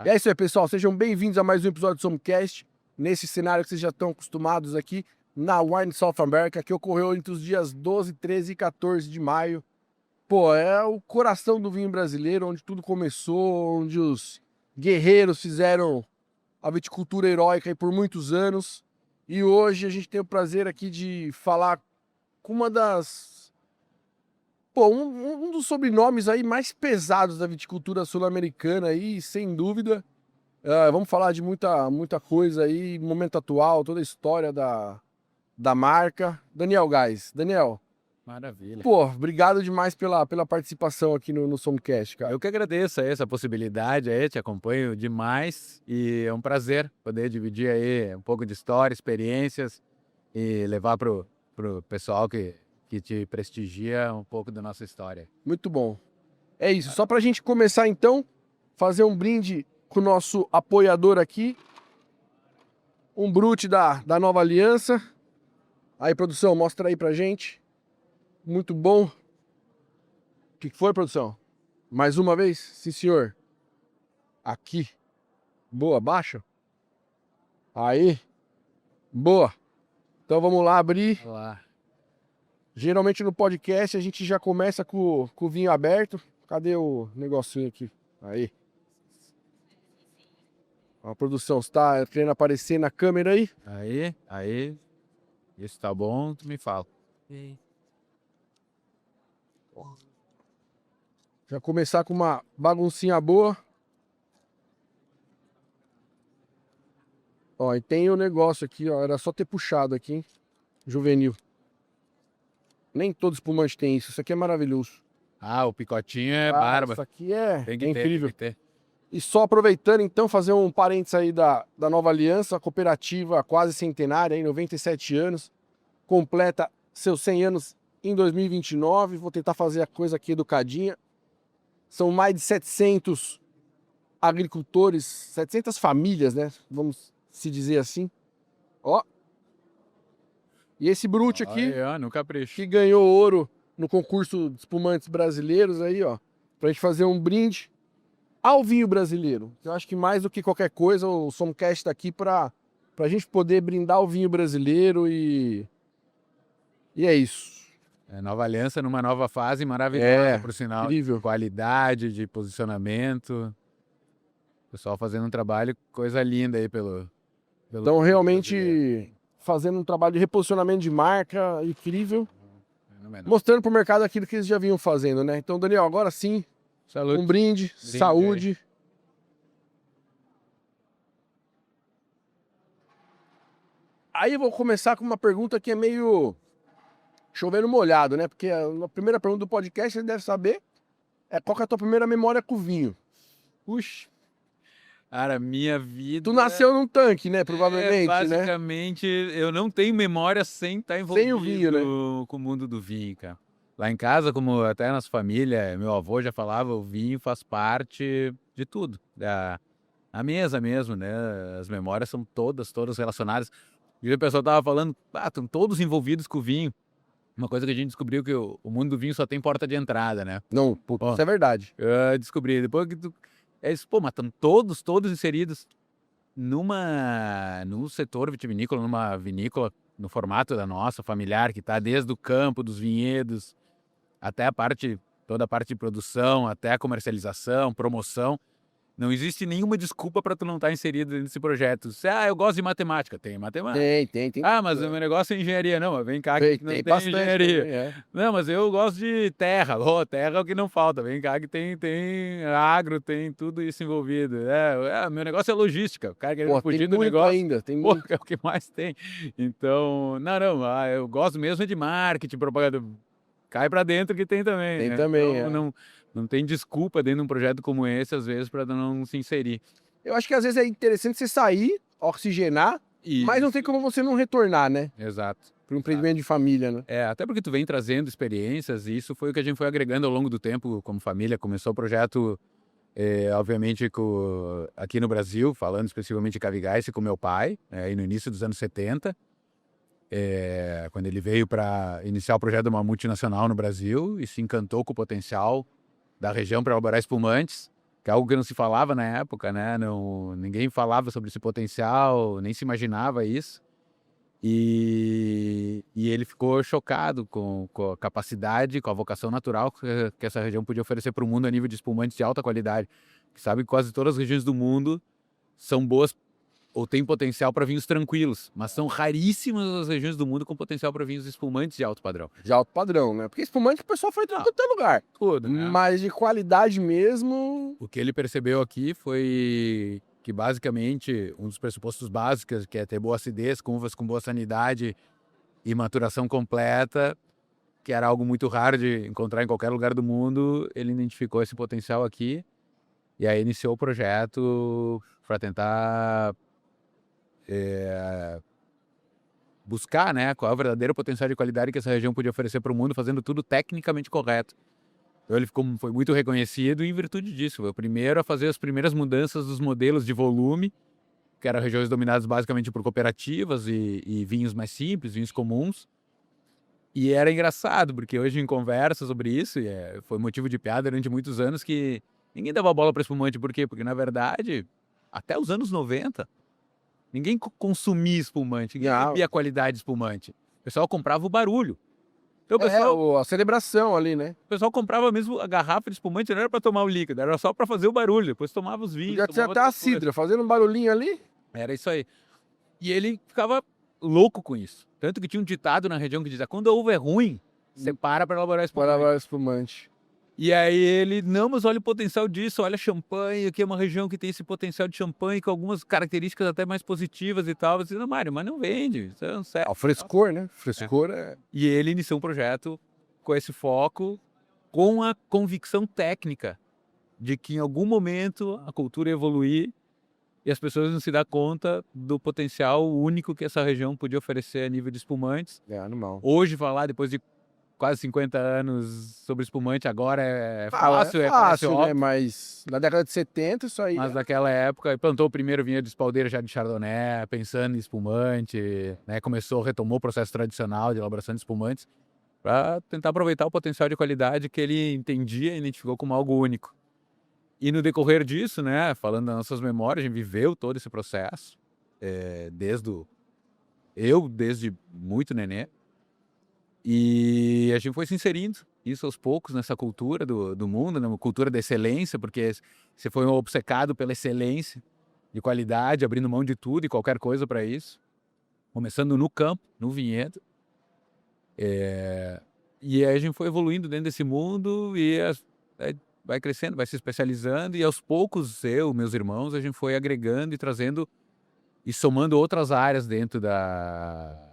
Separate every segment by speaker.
Speaker 1: E é isso aí, pessoal. Sejam bem-vindos a mais um episódio do Somcast. Nesse cenário que vocês já estão acostumados aqui na Wine South America, que ocorreu entre os dias 12, 13 e 14 de maio. Pô, é o coração do vinho brasileiro, onde tudo começou, onde os guerreiros fizeram a viticultura heróica aí por muitos anos. E hoje a gente tem o prazer aqui de falar com uma das... Pô, um dos sobrenomes aí mais pesados da viticultura sul-americana aí, sem dúvida. Vamos falar de muita coisa aí, momento atual, toda a história da marca. Daniel Gás. Daniel,
Speaker 2: Maravilha.
Speaker 1: pô, obrigado demais pela participação aqui no Somcast, cara.
Speaker 2: Eu que agradeço aí essa possibilidade aí, te acompanho demais e é um prazer poder dividir aí um pouco de história, experiências e levar pro pessoal que te prestigia um pouco da nossa história.
Speaker 1: Muito bom. É isso, só pra gente começar então, fazer um brinde com o nosso apoiador aqui. Um brute da Nova Aliança. Aí, produção, mostra aí pra gente. Muito bom. O que foi, produção? Mais uma vez? Sim, senhor. Aqui. Boa, baixa. Aí. Boa. Então vamos lá abrir.
Speaker 2: Olá.
Speaker 1: Geralmente no podcast a gente já começa com o vinho aberto. Cadê o negocinho aqui? Aí. A produção está querendo aparecer na câmera aí.
Speaker 2: Aí. Isso tá bom, tu me fala.
Speaker 1: Já começar com uma baguncinha boa. Ó, e tem o negócio aqui, ó. Era só ter puxado aqui, hein? Juvenil. Nem todo espumante tem isso. Isso aqui é maravilhoso.
Speaker 2: Ah, o picotinho é
Speaker 1: Isso
Speaker 2: bárbaro.
Speaker 1: aqui é
Speaker 2: Tem que ter,
Speaker 1: incrível.
Speaker 2: tem que ter.
Speaker 1: E só aproveitando, então, fazer um parênteses aí da Nova Aliança, a cooperativa quase centenária, aí, 97 anos. Completa seus 100 anos em 2029. Vou tentar fazer a coisa aqui educadinha. São mais de 700 agricultores, 700 famílias, né? Vamos se dizer assim. Ó. E esse brute aqui,
Speaker 2: Aí, ó, no capricho.
Speaker 1: que ganhou ouro no concurso de espumantes brasileiros aí, ó. Pra gente fazer um brinde ao vinho brasileiro. Eu acho que mais do que qualquer coisa, o Somcast tá aqui pra gente poder brindar o vinho brasileiro e é isso.
Speaker 2: Nova Aliança numa nova fase maravilhosa, por sinal.
Speaker 1: Incrível.
Speaker 2: Qualidade, de posicionamento. O pessoal fazendo um trabalho, coisa linda aí pelo
Speaker 1: Então, realmente fazendo um trabalho de reposicionamento de marca incrível,
Speaker 2: Fenomenal.
Speaker 1: mostrando pro mercado aquilo que eles já vinham fazendo, né? Então, Daniel, agora sim,
Speaker 2: Saúde.
Speaker 1: um brinde, saúde. Aí eu vou começar com uma pergunta que é meio chovendo molhado, né? Porque a primeira pergunta do podcast, você deve saber, é qual que é a tua primeira memória com vinho?
Speaker 2: Puxa. Cara, minha vida...
Speaker 1: Tu nasceu num tanque, né? Provavelmente, né?
Speaker 2: Basicamente, eu não tenho memória sem estar envolvido
Speaker 1: Sem o vinho, né?
Speaker 2: com o mundo do vinho, cara. Lá em casa, como até a nossa família, meu avô já falava, o vinho faz parte de tudo. A mesa mesmo, né? As memórias são todas relacionadas. E o pessoal tava falando, estão todos envolvidos com o vinho. Uma coisa que a gente descobriu que o mundo do vinho só tem porta de entrada, né?
Speaker 1: Não, puta, isso é verdade.
Speaker 2: Eu descobri, depois que tu... pô, mas estão todos inseridos num setor vitivinícola, numa vinícola, no formato da nossa, familiar, que está desde o campo, dos vinhedos, até toda a parte de produção, até a comercialização, promoção. Não existe nenhuma desculpa para tu não estar inserido nesse projeto. Eu gosto de matemática. Tem matemática.
Speaker 1: Tem.
Speaker 2: Mas o meu negócio é engenharia. Não, mas vem cá que não tem
Speaker 1: bastante
Speaker 2: engenharia.
Speaker 1: também,
Speaker 2: Não, mas eu gosto de terra. Terra é o que não falta. Vem cá que tem agro, tem tudo isso envolvido. Meu negócio é logística. O cara querendo fugir
Speaker 1: tem
Speaker 2: do
Speaker 1: muito
Speaker 2: negócio.
Speaker 1: ainda, tem
Speaker 2: Pô,
Speaker 1: muito.
Speaker 2: é o que mais tem. Então, eu gosto mesmo de marketing, propaganda. Cai pra dentro que tem também.
Speaker 1: Tem
Speaker 2: né?
Speaker 1: também,
Speaker 2: Então, não tem desculpa dentro de um projeto como esse, às vezes, para não se inserir.
Speaker 1: Eu acho que às vezes é interessante você sair, oxigenar, mas não tem como você não retornar, né?
Speaker 2: Exato.
Speaker 1: Para um empreendimento de família, né?
Speaker 2: Até porque tu vem trazendo experiências e isso foi o que a gente foi agregando ao longo do tempo como família. Começou o projeto, obviamente, aqui no Brasil, falando especificamente de Cavigás, com meu pai, aí no início dos anos 70. Quando ele veio para iniciar o projeto de uma multinacional no Brasil e se encantou com o potencial da região para elaborar espumantes, que é algo que não se falava na época, né? Ninguém falava sobre esse potencial, nem se imaginava isso. E ele ficou chocado com a capacidade, com a vocação natural que essa região podia oferecer para o mundo a nível de espumantes de alta qualidade. Que sabe que quase todas as regiões do mundo são boas ou têm potencial para vinhos tranquilos, mas são raríssimas as regiões do mundo com potencial para vinhos espumantes de alto padrão.
Speaker 1: De alto padrão, né? Porque espumante o pessoal foi em tudo quanto é lugar.
Speaker 2: Tudo, né?
Speaker 1: Mas de qualidade mesmo...
Speaker 2: O que ele percebeu aqui foi que, basicamente, um dos pressupostos básicos, que é ter boa acidez, com uvas com boa sanidade e maturação completa, que era algo muito raro de encontrar em qualquer lugar do mundo, ele identificou esse potencial aqui e aí iniciou o projeto para tentar buscar, né, qual é o verdadeiro potencial de qualidade que essa região podia oferecer para o mundo, fazendo tudo tecnicamente correto. Então ele foi muito reconhecido em virtude disso. Foi o primeiro a fazer as primeiras mudanças dos modelos de volume, que eram regiões dominadas basicamente por cooperativas e vinhos mais simples, vinhos comuns. E era engraçado, porque hoje em conversa sobre isso, foi motivo de piada durante muitos anos, que ninguém dava bola para espumante. Por quê? Porque, na verdade, até os anos 90, ninguém consumia espumante, ninguém via a qualidade de espumante. O pessoal comprava o barulho. Então, o pessoal,
Speaker 1: a celebração ali, né?
Speaker 2: o pessoal comprava mesmo a garrafa de espumante, não era para tomar o líquido, era só para fazer o barulho. Depois tomava os vinhos.
Speaker 1: Podia ser até a cidra, fazendo um barulhinho ali.
Speaker 2: Era isso aí. E ele ficava louco com isso. Tanto que tinha um ditado na região que dizia: quando a uva é ruim, você para elaborar espumante.
Speaker 1: Para elaborar espumante.
Speaker 2: E aí ele, não, mas olha o potencial disso, olha Champagne, aqui é uma região que tem esse potencial de champanhe com algumas características até mais positivas e tal. Eu disse: não, Mário, mas não vende, isso não serve.
Speaker 1: O frescor, né? Frescor é...
Speaker 2: E ele iniciou um projeto com esse foco, com a convicção técnica de que em algum momento a cultura ia evoluir e as pessoas não se dar conta do potencial único que essa região podia oferecer a nível de espumantes.
Speaker 1: É animal.
Speaker 2: Hoje falar, depois de quase 50 anos sobre espumante, agora é fácil,
Speaker 1: é fácil, né?
Speaker 2: óbvio.
Speaker 1: Mas na década de 70 isso aí...
Speaker 2: Mas naquela época, ele plantou o primeiro vinhedo de espaldeira já de Chardonnay, pensando em espumante, né? Retomou o processo tradicional de elaboração de espumantes para tentar aproveitar o potencial de qualidade que ele entendia e identificou como algo único. E no decorrer disso, né, falando das nossas memórias, a gente viveu todo esse processo, desde muito nenê, e a gente foi se inserindo isso aos poucos nessa cultura do mundo, numa cultura da excelência, porque você foi obcecado pela excelência de qualidade, abrindo mão de tudo e qualquer coisa para isso, começando no campo, no vinhedo. E aí a gente foi evoluindo dentro desse mundo e vai crescendo, vai se especializando, e aos poucos meus irmãos, a gente foi agregando e trazendo e somando outras áreas dentro da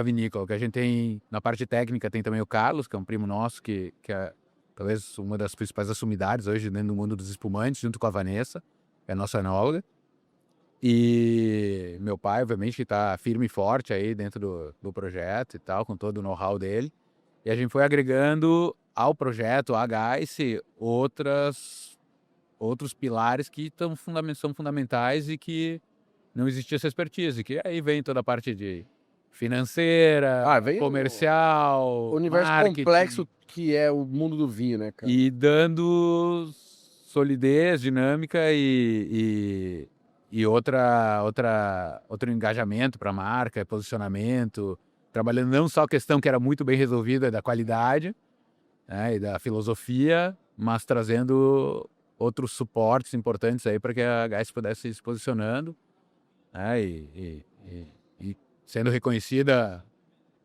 Speaker 2: vinícola. Que a gente tem, na parte técnica, tem também o Carlos, que é um primo nosso, que é talvez uma das principais assumidades hoje dentro do mundo dos espumantes, junto com a Vanessa, que é a nossa enóloga. E meu pai, obviamente, que está firme e forte aí dentro do projeto e tal, com todo o know-how dele. E a gente foi agregando ao projeto, à Gaice, outros pilares que são fundamentais e que não existia essa expertise. Que aí vem toda a parte de financeira, comercial,
Speaker 1: o universo
Speaker 2: marketing,
Speaker 1: complexo que é o mundo do vinho, né, cara?
Speaker 2: E dando solidez, dinâmica e outro engajamento para a marca, posicionamento, trabalhando não só a questão que era muito bem resolvida da qualidade, né, e da filosofia, mas trazendo outros suportes importantes aí para que a Gaice pudesse ir se posicionando, né, e sendo reconhecida,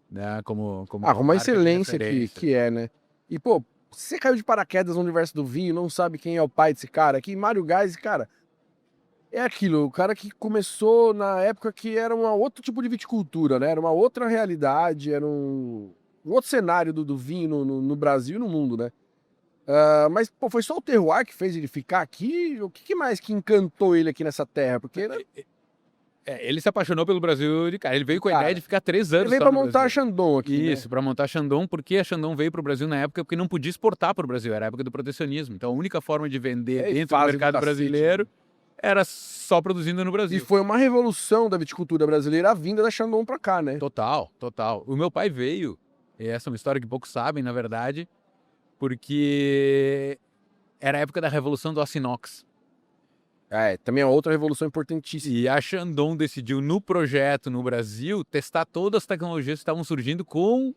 Speaker 2: né, como
Speaker 1: uma excelência que é, né? E, pô, você caiu de paraquedas no universo do vinho, não sabe quem é o pai desse cara aqui, Mário Gais, cara, é aquilo, o cara que começou na época que era um outro tipo de viticultura, né? Era uma outra realidade, era um outro cenário do vinho no Brasil e no mundo, né? Mas, pô, foi só o terroir que fez ele ficar aqui? O que mais que encantou ele aqui nessa terra? Porque...
Speaker 2: ele se apaixonou pelo Brasil de cara. Ele veio com a ideia de ficar 3 anos.
Speaker 1: Ele veio para montar a Chandon aqui.
Speaker 2: Isso, para montar a Chandon, porque a Chandon veio para o Brasil na época porque não podia exportar para o Brasil, era a época do protecionismo. Então a única forma de vender dentro do mercado brasileiro era só produzindo no Brasil.
Speaker 1: E foi uma revolução da viticultura brasileira a vinda da Chandon para cá, né?
Speaker 2: Total. O meu pai veio, e essa é uma história que poucos sabem, na verdade, porque era a época da revolução do aço inox.
Speaker 1: Também é outra revolução importantíssima.
Speaker 2: E a Shandong decidiu, no projeto no Brasil, testar todas as tecnologias que estavam surgindo com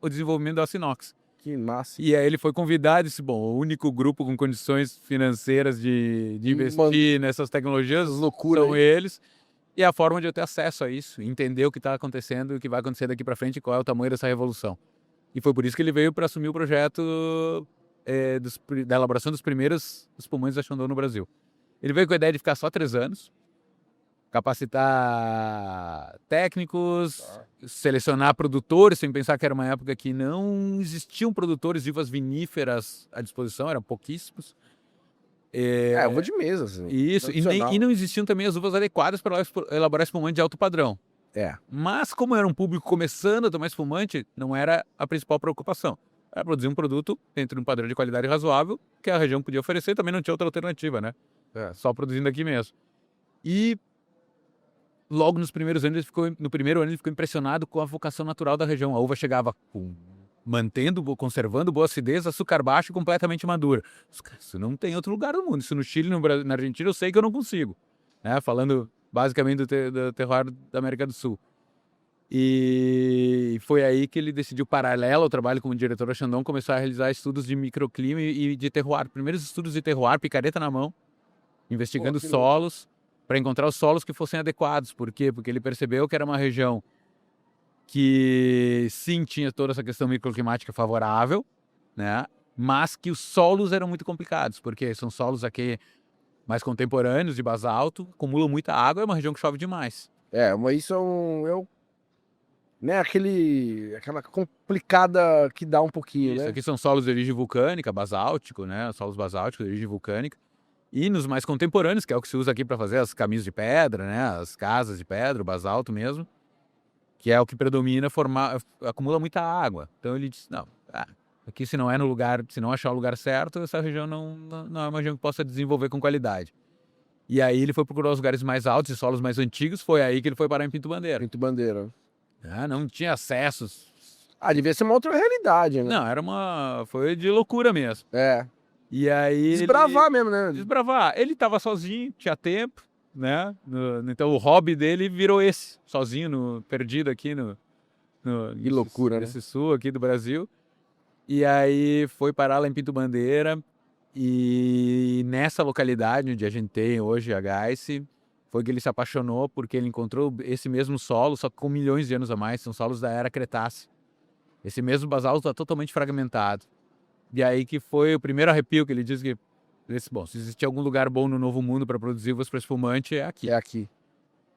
Speaker 2: o desenvolvimento do aço inox.
Speaker 1: Que massa.
Speaker 2: E aí ele foi convidado e disse, bom, o único grupo com condições financeiras de investir nessas tecnologias são eles. E a forma de eu ter acesso a isso, entender o que está acontecendo e o que vai acontecer daqui para frente e qual é o tamanho dessa revolução. E foi por isso que ele veio para assumir o projeto da elaboração dos primeiros espumantes da Shandong no Brasil. Ele veio com a ideia de ficar só 3 anos, capacitar técnicos, selecionar produtores, sem pensar que era uma época que não existiam produtores de uvas viníferas à disposição, eram pouquíssimos.
Speaker 1: Uva de mesa, assim.
Speaker 2: Isso, e não existiam também as uvas adequadas para elaborar espumante de alto padrão. Mas como era um público começando a tomar espumante, não era a principal preocupação. Era produzir um produto dentro de um padrão de qualidade razoável que a região podia oferecer, também não tinha outra alternativa, né? Só produzindo aqui mesmo. E logo nos primeiros anos, no primeiro ano ele ficou impressionado com a vocação natural da região. A uva chegava conservando boa acidez, açúcar baixo e completamente madura. Isso não tem outro lugar no mundo. Isso no Chile, na Argentina, eu sei que eu não consigo. Né? Falando basicamente do terroir da América do Sul. E foi aí que ele decidiu, paralelo ao trabalho como diretor da Shandong, começar a realizar estudos de microclima e de terroir. Primeiros estudos de terroir, picareta na mão, investigando solos, para encontrar os solos que fossem adequados. Por quê? Porque ele percebeu que era uma região que sim tinha toda essa questão microclimática favorável, né? Mas que os solos eram muito complicados, porque são solos aqui mais contemporâneos, de basalto, acumulam muita água, é uma região que chove demais.
Speaker 1: Mas isso né, aquela complicada que dá um pouquinho,
Speaker 2: Isso,
Speaker 1: né?
Speaker 2: aqui são solos de origem vulcânica, basáltico, né? Solos basálticos de origem vulcânica. E nos mais contemporâneos, que é o que se usa aqui para fazer as caminhos de pedra, né? As casas de pedra, o basalto mesmo, que é o que predomina, acumula muita água. Então ele disse, não, aqui se não é no lugar, se não achar o lugar certo, essa região não é uma região que possa desenvolver com qualidade. E aí ele foi procurar os lugares mais altos e solos mais antigos, foi aí que ele foi parar em Pinto Bandeira.
Speaker 1: Pinto Bandeira.
Speaker 2: Não tinha acessos.
Speaker 1: Devia ser uma outra realidade, né?
Speaker 2: Não, foi de loucura mesmo. E aí
Speaker 1: desbravar mesmo, né?
Speaker 2: Desbravar. Ele estava sozinho, tinha tempo, né? Então o hobby dele virou esse, sozinho, perdido aqui
Speaker 1: que loucura,
Speaker 2: nesse sul aqui do Brasil. E aí foi parar lá em Pinto Bandeira. E nessa localidade onde a gente tem hoje a Gaice, foi que ele se apaixonou porque ele encontrou esse mesmo solo, só que com milhões de anos a mais, são solos da era Cretácea. Esse mesmo basalto está totalmente fragmentado. E aí que foi o primeiro arrepio que ele disse que, bom, se existir algum lugar bom no Novo Mundo para produzir uvas para espumante, é aqui.
Speaker 1: É aqui.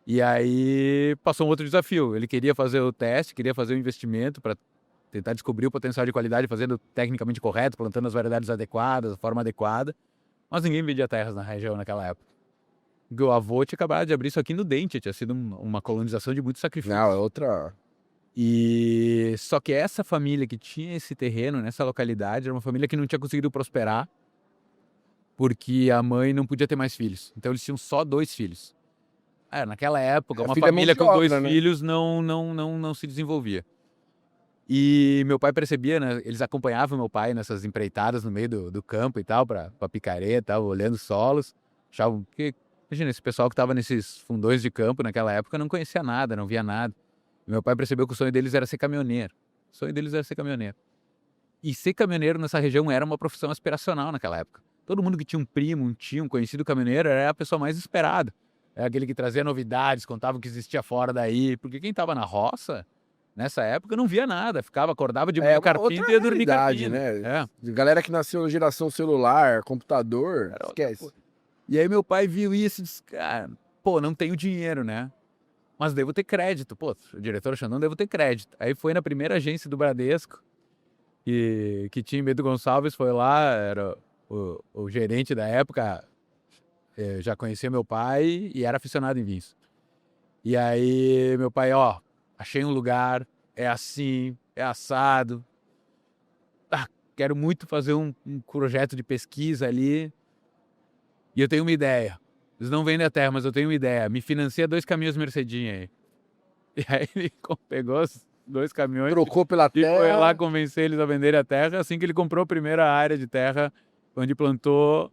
Speaker 2: E aí passou um outro desafio. Ele queria fazer o teste, queria fazer o investimento para tentar descobrir o potencial de qualidade, fazendo tecnicamente correto, plantando as variedades adequadas, da forma adequada. Mas ninguém vendia terras na região naquela época. Porque o avô tinha acabado de abrir isso aqui no Dente, tinha sido uma colonização de muito sacrifício.
Speaker 1: Não, é outra...
Speaker 2: E só que essa família que tinha esse terreno nessa localidade era uma família que não tinha conseguido prosperar porque a mãe não podia ter mais filhos. Então eles tinham só 2 filhos. Naquela época, uma família com 2 filhos não se desenvolvia. E meu pai percebia, né? Eles acompanhavam meu pai nessas empreitadas no meio do campo e tal, para picareta, tal, olhando solos. Achavam que, imagina, esse pessoal que estava nesses fundões de campo naquela época não conhecia nada, não via nada. Meu pai percebeu que o sonho deles era ser caminhoneiro. O sonho deles era ser caminhoneiro. E ser caminhoneiro nessa região era uma profissão aspiracional naquela época. Todo mundo que tinha um primo, um tio, um conhecido caminhoneiro era a pessoa mais esperada. Era aquele que trazia novidades, contava o que existia fora daí. Porque quem estava na roça, nessa época, não via nada. Acordava de manhã carpinto e ia dormir carpinto.
Speaker 1: Né? Galera que nasceu na geração celular, computador, esquece.
Speaker 2: E aí meu pai viu isso e disse, cara, não tenho dinheiro, né? Mas devo ter crédito. O diretor Shandong, devo ter crédito. Aí foi na primeira agência do Bradesco, que tinha em Bento Gonçalves, foi lá, era o gerente da época, já conhecia meu pai e era aficionado em vinhos. E aí meu pai, achei um lugar, é assim, é assado. Quero muito fazer um projeto de pesquisa ali. E eu tenho uma ideia. Eles não vendem a terra, mas eu tenho uma ideia. Me financia 2 caminhões Mercedinha aí. E aí ele pegou os 2 caminhões.
Speaker 1: Trocou pela terra.
Speaker 2: E foi lá convencer eles a venderem a terra. Assim que ele comprou a primeira área de terra, onde plantou,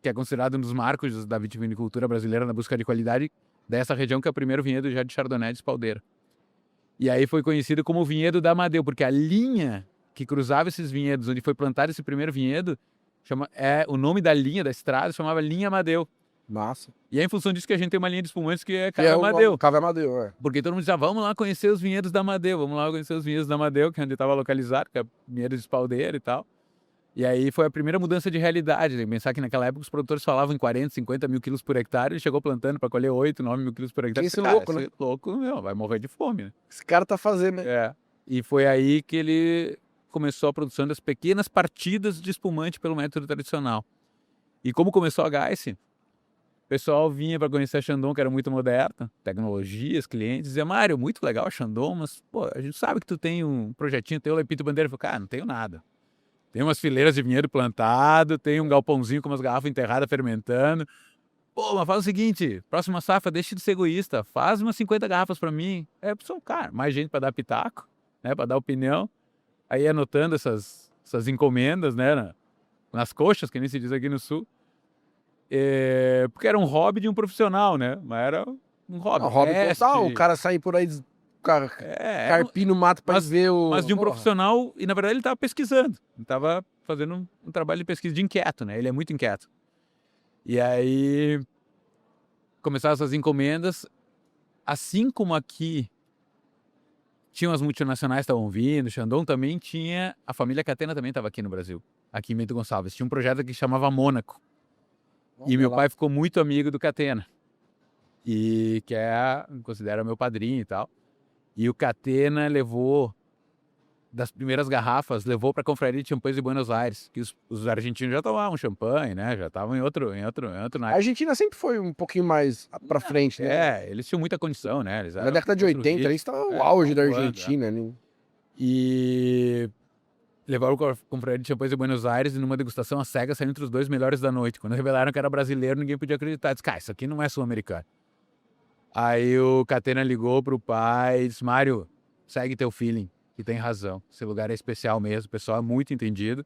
Speaker 2: que é considerado um dos marcos da vitivinicultura brasileira na busca de qualidade dessa região, que é o primeiro vinhedo já de Chardonnay de Espaldeira. E aí foi conhecido como o vinhedo da Amadeu, porque a linha que cruzava esses vinhedos, onde foi plantado esse primeiro vinhedo, o nome da linha da estrada chamava Linha Amadeu.
Speaker 1: Massa.
Speaker 2: E é em função disso que a gente tem uma linha de espumantes que é
Speaker 1: Que é
Speaker 2: Cava Amadeu.
Speaker 1: o Cava Amadeu, é.
Speaker 2: Porque todo mundo dizia, vamos lá conhecer os vinhedos da Amadeu, vamos lá conhecer os vinhedos da Amadeu, que é onde estava localizado, que é vinhedo de Espaldeira e tal. E aí foi a primeira mudança de realidade, né? Pensar que naquela época os produtores falavam em 40, 50 mil quilos por hectare, ele chegou plantando para colher 8, 9 mil quilos por hectare.
Speaker 1: Esse louco, né?
Speaker 2: Esse louco, meu, vai morrer de fome, né?
Speaker 1: Esse cara tá fazendo, né?
Speaker 2: É. E foi aí que ele começou a produção das pequenas partidas de espumante pelo método tradicional. E como começou a Geiss, o pessoal vinha para conhecer a Chandon, que era muito moderna, tecnologias, clientes, dizia, Mário, muito legal a Chandon, mas pô, a gente sabe que tu tem um projetinho, tem o Lepito Bandeira. Eu falei, cara, não tenho nada. Tem umas fileiras de vinhedo plantado, tem um galpãozinho com umas garrafas enterradas fermentando. Pô, mas faz o seguinte, próxima safra, deixa de ser egoísta, faz umas 50 garrafas para mim. É, pessoal, cara, mais gente para dar pitaco, né, para dar opinião. Aí anotando essas encomendas, né, nas coxas, que nem se diz aqui no Sul. Porque era um hobby de um profissional, né, mas era um hobby.
Speaker 1: É um hobby total, o cara sair por aí carpindo o mato para ver o...
Speaker 2: Mas de um
Speaker 1: Porra.
Speaker 2: profissional, e na verdade ele estava pesquisando, ele estava fazendo um trabalho de pesquisa de inquieto, né? Ele é muito inquieto. E aí começaram essas encomendas, assim como aqui tinham as multinacionais que estavam vindo, Chandon também tinha, a família Catena também estava aqui no Brasil, aqui em Bento Gonçalves. Tinha um projeto que chamava Mônaco. E meu pai ficou muito amigo do Catena, e que considera meu padrinho e tal. E o Catena levou, das primeiras garrafas, levou para a Confraria de Champanhes de Buenos Aires, que os argentinos já tomavam champanhe, né? Já estavam em outro
Speaker 1: A Argentina sempre foi um pouquinho mais para frente, né?
Speaker 2: Eles tinham muita condição, né? Eles
Speaker 1: Na década de 80, ali estava o auge da Argentina, né?
Speaker 2: E levaram para a Confraria de Champanhes de Buenos Aires e numa degustação a cega saiu entre os 2 melhores da noite. Quando revelaram que era brasileiro, ninguém podia acreditar. Disse, cara, isso aqui não é sul-americano. Aí o Catena ligou pro pai e disse, Mário, segue teu feeling, que tem razão. Esse lugar é especial mesmo, o pessoal é muito entendido.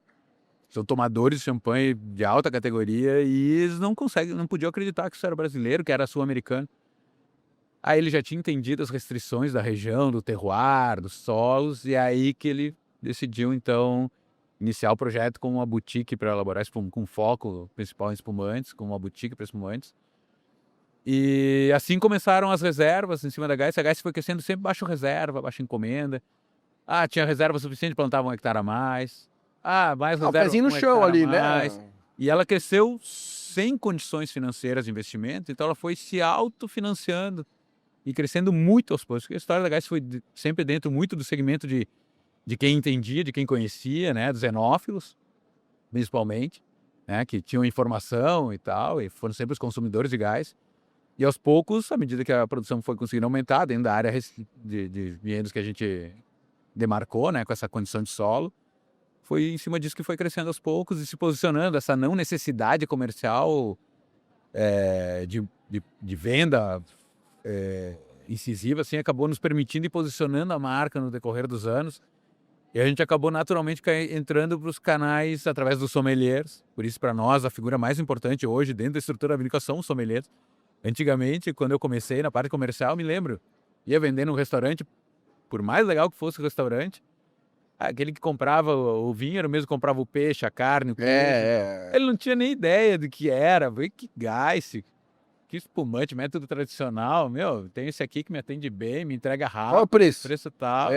Speaker 2: São tomadores de champanhe de alta categoria e eles não podiam acreditar que isso era brasileiro, que era sul-americano. Aí ele já tinha entendido as restrições da região, do terroir, dos solos, e aí que ele decidiu, então, iniciar o projeto com uma boutique para elaborar com foco principal em espumantes, com uma boutique para espumantes. E assim começaram as reservas em cima da Geiss. A Geiss foi crescendo sempre baixo reserva, baixo encomenda. Tinha reserva suficiente, plantava 1 hectare a mais. Mais reserva,
Speaker 1: O pezinho no chão ali, né?
Speaker 2: E ela cresceu sem condições financeiras de investimento, então ela foi se autofinanciando e crescendo muito aos poucos. A história da Geiss foi sempre dentro muito do segmento de quem entendia, de quem conhecia, né? Dos enófilos, principalmente, né? Que tinham informação e tal, e foram sempre os consumidores de gás. E aos poucos, à medida que a produção foi conseguindo aumentar, dentro da área de vinhedos que a gente demarcou, né, com essa condição de solo, foi em cima disso que foi crescendo aos poucos e se posicionando, essa não necessidade comercial de venda incisiva, assim, acabou nos permitindo e posicionando a marca no decorrer dos anos. E a gente acabou naturalmente entrando para os canais através dos sommeliers. Por isso, para nós, a figura mais importante hoje dentro da estrutura vinícola são os sommeliers. Antigamente, quando eu comecei na parte comercial, me lembro, ia vender num restaurante, por mais legal que fosse o restaurante, aquele que comprava o vinho era o mesmo que comprava o peixe, a carne, o queijo. Ele não tinha nem ideia do que era. Que Geiss, que espumante, método tradicional. Meu, tem esse aqui que me atende bem, me entrega rápido.
Speaker 1: Qual é o preço?
Speaker 2: Preço tal.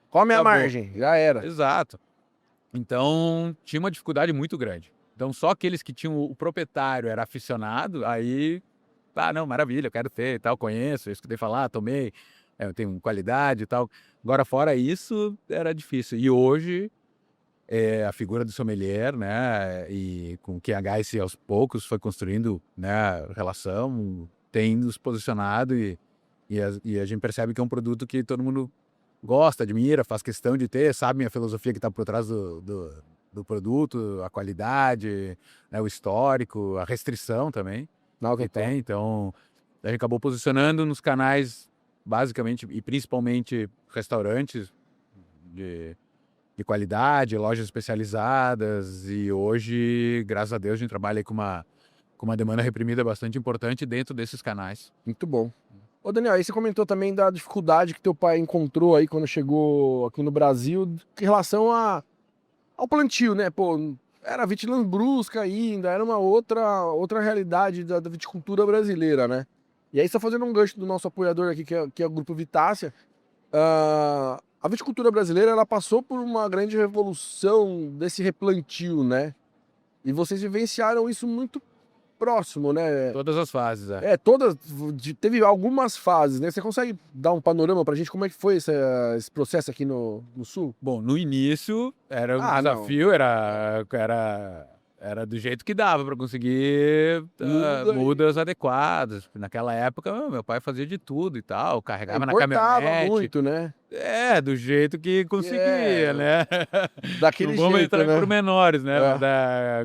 Speaker 1: Qual a minha margem? Já era.
Speaker 2: Exato. Então, tinha uma dificuldade muito grande. Então, só aqueles que tinham o proprietário era aficionado, aí... não, maravilha, eu quero ter e tal, conheço, eu escutei falar, tomei, eu tenho qualidade e tal. Agora, fora isso, era difícil. E hoje, a figura do sommelier, né, e com que a Geiss aos poucos foi construindo, né, relação, tem nos posicionado e a gente percebe que é um produto que todo mundo gosta, admira, faz questão de ter, sabe a filosofia que está por trás do produto, a qualidade, né, o histórico, a restrição também. Que tem, então a gente acabou posicionando nos canais basicamente e principalmente restaurantes de qualidade, lojas especializadas, e hoje, graças a Deus, a gente trabalha aí com uma demanda reprimida bastante importante dentro desses canais.
Speaker 1: Muito bom. Ô Daniel, aí você comentou também da dificuldade que teu pai encontrou aí quando chegou aqui no Brasil em relação ao plantio, né? Pô, era vitilambrusca ainda, era uma outra realidade da viticultura brasileira, né? E aí, só fazendo um gancho do nosso apoiador aqui, que é o Grupo Vitácia, a viticultura brasileira, ela passou por uma grande revolução desse replantio, né? E vocês vivenciaram isso muito próximo, né?
Speaker 2: Todas as fases, é.
Speaker 1: Teve algumas fases, né? Você consegue dar um panorama pra gente como é que foi esse processo aqui no Sul?
Speaker 2: Bom, no início era um
Speaker 1: Ah, não.
Speaker 2: desafio, era do jeito que dava para conseguir mudas adequadas. Naquela época, meu pai fazia de tudo e tal, carregava na
Speaker 1: Importava
Speaker 2: caminhonete.
Speaker 1: muito, né?
Speaker 2: Do jeito que conseguia, né?
Speaker 1: Daquele
Speaker 2: Não vamos
Speaker 1: jeito,
Speaker 2: entrar
Speaker 1: né?
Speaker 2: em pormenores, né?
Speaker 1: É.
Speaker 2: Mas,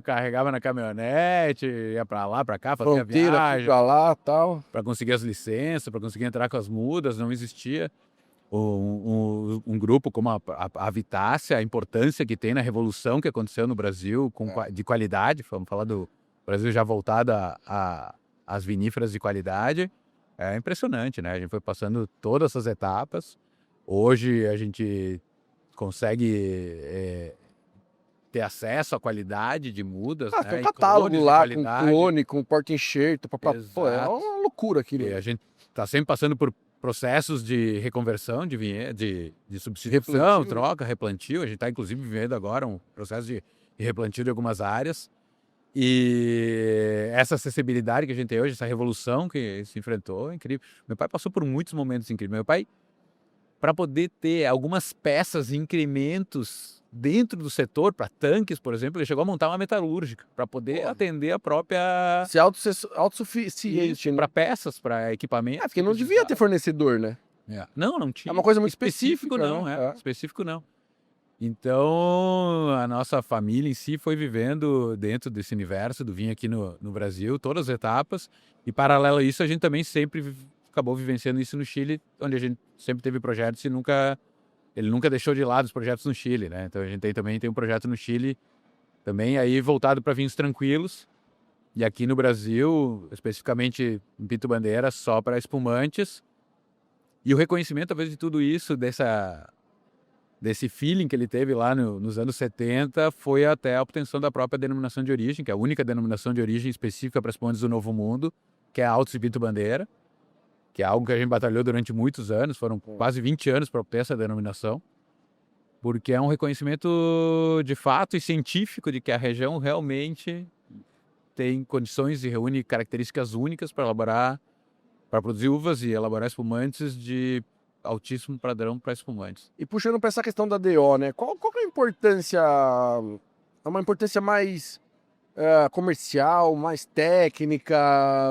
Speaker 2: carregava na caminhonete, ia pra lá, pra cá, fazia
Speaker 1: Fronteira aqui
Speaker 2: viagem.
Speaker 1: pra lá e tal.
Speaker 2: Para conseguir as licenças, para conseguir entrar com as mudas, não existia um grupo como a Vitácia, a importância que tem na revolução que aconteceu no Brasil de qualidade. Vamos falar do Brasil já voltado às viníferas de qualidade. É impressionante, né? A gente foi passando todas essas etapas. Hoje a gente consegue ter acesso à qualidade de mudas,
Speaker 1: Ah,
Speaker 2: né?
Speaker 1: tem um
Speaker 2: E
Speaker 1: catálogo
Speaker 2: clones de
Speaker 1: lá com
Speaker 2: qualidade.
Speaker 1: clone, com porta-enxerto. Pô, é
Speaker 2: Exato.
Speaker 1: uma loucura
Speaker 2: E
Speaker 1: aquilo.
Speaker 2: a gente está sempre passando por processos de reconversão, de substituição,
Speaker 1: Replantio.
Speaker 2: troca, replantio. A gente está, inclusive, vivendo agora um processo de replantio de algumas áreas. E essa acessibilidade que a gente tem hoje, essa revolução que se enfrentou, é incrível. Meu pai passou por muitos momentos incríveis. Meu pai, para poder ter algumas peças e incrementos dentro do setor, para tanques, por exemplo, ele chegou a montar uma metalúrgica para poder atender a própria...
Speaker 1: Ser autossuficiente, né?
Speaker 2: Para peças, para equipamentos.
Speaker 1: Porque não devia ter fornecedor, né?
Speaker 2: Não tinha.
Speaker 1: É uma coisa muito
Speaker 2: específico,
Speaker 1: específica,
Speaker 2: não,
Speaker 1: né?
Speaker 2: específico não. Então, a nossa família em si foi vivendo dentro desse universo do vinho aqui no Brasil, todas as etapas, e paralelo a isso, a gente também sempre acabou vivenciando isso no Chile, onde a gente sempre teve projetos e ele nunca deixou de lado os projetos no Chile, né? Então a gente também tem um projeto no Chile, também aí voltado para vinhos tranquilos, e aqui no Brasil, especificamente em Pinto Bandeira, só para espumantes. E o reconhecimento, talvez, de tudo isso, desse feeling que ele teve lá nos anos 70, foi até a obtenção da própria denominação de origem, que é a única denominação de origem específica para espumantes do Novo Mundo, que é a Altos de Pinto Bandeira, que é algo que a gente batalhou durante muitos anos, foram quase 20 anos para obter essa denominação, porque é um reconhecimento de fato e científico de que a região realmente tem condições e reúne características únicas para produzir uvas e elaborar espumantes de altíssimo padrão para espumantes.
Speaker 1: E puxando para essa questão da DO, né? Qual que é a importância? É uma importância mais comercial, mais técnica?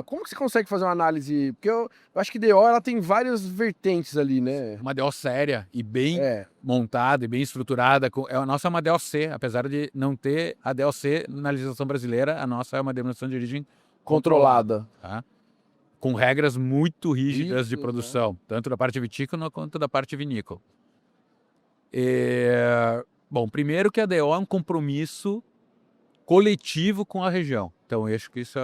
Speaker 1: Como que você consegue fazer uma análise? Porque eu acho que DO ela tem várias vertentes ali, né?
Speaker 2: Uma DO séria e bem montada e bem estruturada. A nossa é uma DOC, apesar de não ter a DOC na legislação brasileira, a nossa é uma denominação de origem controlada, tá? Com regras muito rígidas de produção, tanto da parte vitícola quanto da parte vinícola. Bom, primeiro que a DO é um compromisso coletivo com a região. Então, eu acho que isso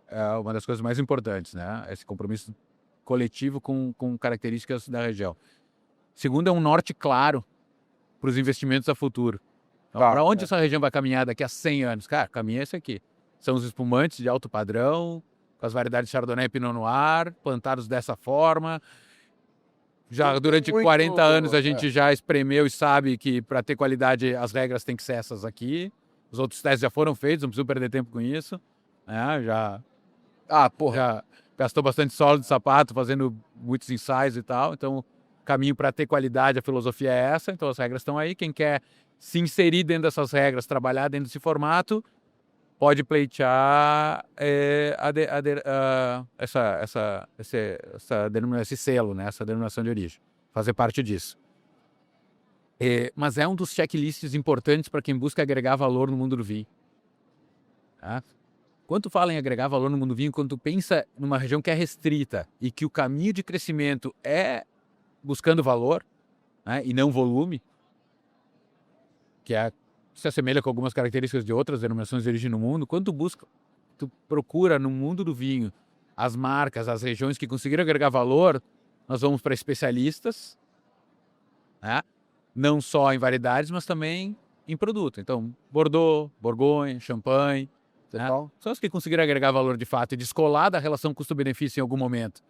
Speaker 2: é uma das coisas mais importantes, né? Esse compromisso coletivo com características da região. Segundo, é um norte claro para os investimentos a futuro. Então, para onde essa região vai caminhar daqui a 100 anos? Cara, caminha esse aqui. São os espumantes de alto padrão, com as variedades Chardonnay e Pinot Noir, plantados dessa forma. Já durante 40 anos a gente já espremeu e sabe que para ter qualidade as regras têm que ser essas aqui. Os outros testes já foram feitos, não preciso perder tempo com isso. Já gastou bastante solo de sapato, fazendo muitos ensaios e tal. Então, caminho para ter qualidade, a filosofia é essa. Então, as regras estão aí. Quem quer se inserir dentro dessas regras, trabalhar dentro desse formato, pode pleitear esse selo, né? Essa denominação de origem, fazer parte disso. Mas é um dos checklists importantes para quem busca agregar valor no mundo do vinho. Tá? Quando tu fala em agregar valor no mundo do vinho, quando tu pensa numa região que é restrita e que o caminho de crescimento é buscando valor, né, e não volume, se assemelha com algumas características de outras denominações de origem no mundo. Quando tu procura no mundo do vinho as marcas, as regiões que conseguiram agregar valor, nós vamos para especialistas, né? Não só em variedades, mas também em produto. Então, Bordeaux, Borgonha, Champagne, né?
Speaker 1: Total.
Speaker 2: São as que conseguiram agregar valor de fato e descolar da relação custo-benefício em algum momento.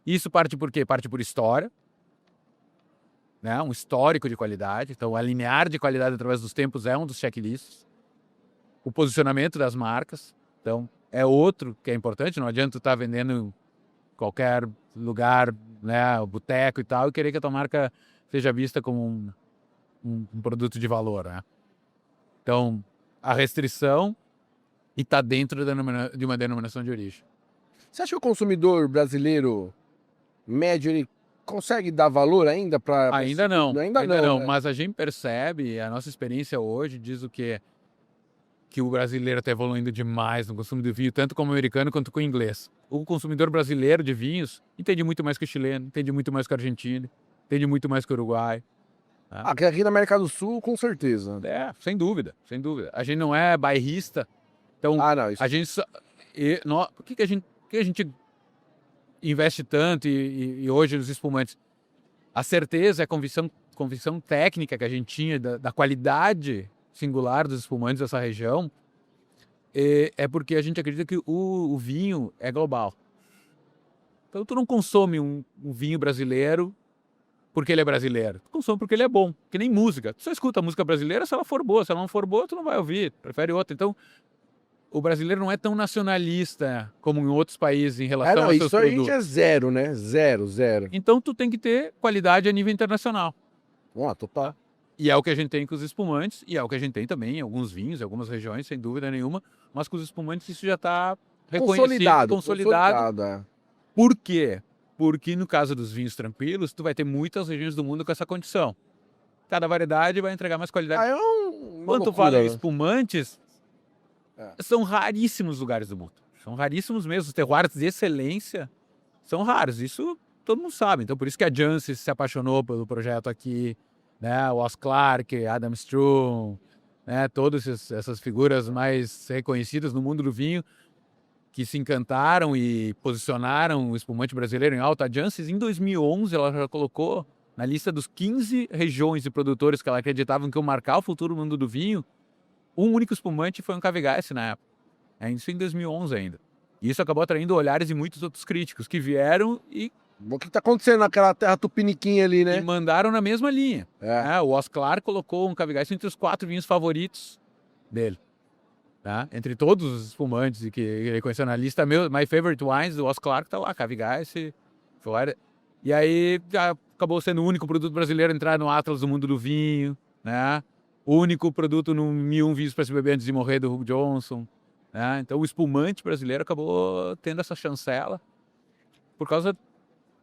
Speaker 2: Isso parte por quê? Parte por história, né? Um histórico de qualidade. Então, alinhar de qualidade através dos tempos é um dos checklists. O posicionamento das marcas, então, é outro que é importante. Não adianta tu estar vendendo em qualquer lugar, né, boteco e tal, e querer que a tua marca seja vista como um produto de valor, né? Então, a restrição e está dentro de uma denominação de origem.
Speaker 1: Você acha que o consumidor brasileiro médio, ele consegue dar valor ainda para...
Speaker 2: Ainda não,
Speaker 1: Ainda não, né?
Speaker 2: mas a gente percebe, a nossa experiência hoje diz o quê? Que o brasileiro está evoluindo demais no consumo de vinho, tanto como o americano quanto com o inglês. O consumidor brasileiro de vinhos entende muito mais que o chileno, entende muito mais que o argentino, entende muito mais que o uruguai. Tá?
Speaker 1: Aqui na América do Sul, com certeza.
Speaker 2: Sem dúvida, sem dúvida. A gente não é bairrista, então
Speaker 1: Não, isso...
Speaker 2: a gente só... Por que a gente investe tanto e hoje os espumantes? A certeza, a convicção técnica que a gente tinha da qualidade singular dos espumantes dessa região é porque a gente acredita que o vinho é global. Então tu não consome um vinho brasileiro porque ele é brasileiro. Tu consome porque ele é bom, que nem música. Tu só escuta a música brasileira se ela for boa. Se ela não for boa, tu não vai ouvir, prefere outra. Então, o brasileiro não é tão nacionalista como em outros países em relação aos seus
Speaker 1: isso a
Speaker 2: produtos.
Speaker 1: gente é zero, né? Zero.
Speaker 2: Então tu tem que ter qualidade a nível internacional.
Speaker 1: Total.
Speaker 2: E é o que a gente tem com os espumantes, e é o que a gente tem também em alguns vinhos, em algumas regiões, sem dúvida nenhuma, mas com os espumantes isso já está reconhecido, consolidado.
Speaker 1: É.
Speaker 2: Por quê? Porque no caso dos vinhos tranquilos, tu vai ter muitas regiões do mundo com essa condição. Cada variedade vai entregar mais qualidade. Quando tu fala em espumantes, são raríssimos lugares do mundo. São raríssimos mesmo. Os terroirs de excelência são raros. Isso todo mundo sabe. Então, por isso que a Janssen se apaixonou pelo projeto aqui, né? O Os Clarke, Adam Strum, né? Todas essas figuras mais reconhecidas no mundo do vinho que se encantaram e posicionaram o espumante brasileiro em alta. A Janssen, em 2011, ela já colocou na lista dos 15 regiões e produtores que ela acreditavam que iam marcar o futuro mundo do vinho, um único espumante foi um Cavigás na época. Isso em 2011 ainda. E isso acabou atraindo olhares de muitos outros críticos que vieram e...
Speaker 1: O que está acontecendo naquela terra tupiniquim ali, né?
Speaker 2: E mandaram na mesma linha. O Os Clarke colocou um Cavigás entre os 4 vinhos favoritos dele. Tá? Entre todos os espumantes que ele conheceu na lista, My Favorite Wines, o Os Clarke tá lá, Cavigás, Flora. E aí acabou sendo o único produto brasileiro a entrar no Atlas do Mundo do Vinho, né? O único produto no 1001 Vinhos para se beber antes de morrer do Hugh Johnson. Né? Então o espumante brasileiro acabou tendo essa chancela por causa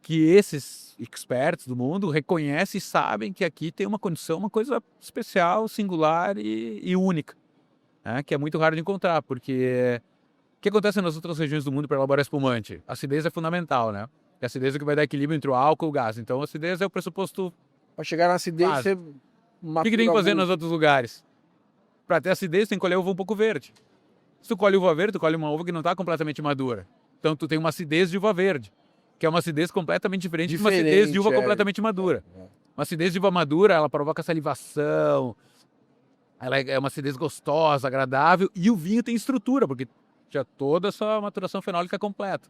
Speaker 2: que esses experts do mundo reconhecem e sabem que aqui tem uma condição, uma coisa especial, singular e única. Que é muito raro de encontrar, porque o que acontece nas outras regiões do mundo para elaborar espumante? A acidez é fundamental, né? A acidez é que vai dar equilíbrio entre o álcool e o gás. Então a acidez é o pressuposto.
Speaker 1: Para chegar na acidez, você...
Speaker 2: O que tem que fazer nos outros lugares? Para ter acidez, tem que colher uva um pouco verde. Se tu colhe uva verde, tu colhe uma uva que não está completamente madura. Então tu tem uma acidez de uva verde, que é uma acidez completamente diferente de uma acidez de uva completamente madura. Uma acidez de uva madura, ela provoca salivação, ela é uma acidez gostosa, agradável, e o vinho tem estrutura, porque já toda essa maturação fenólica completa.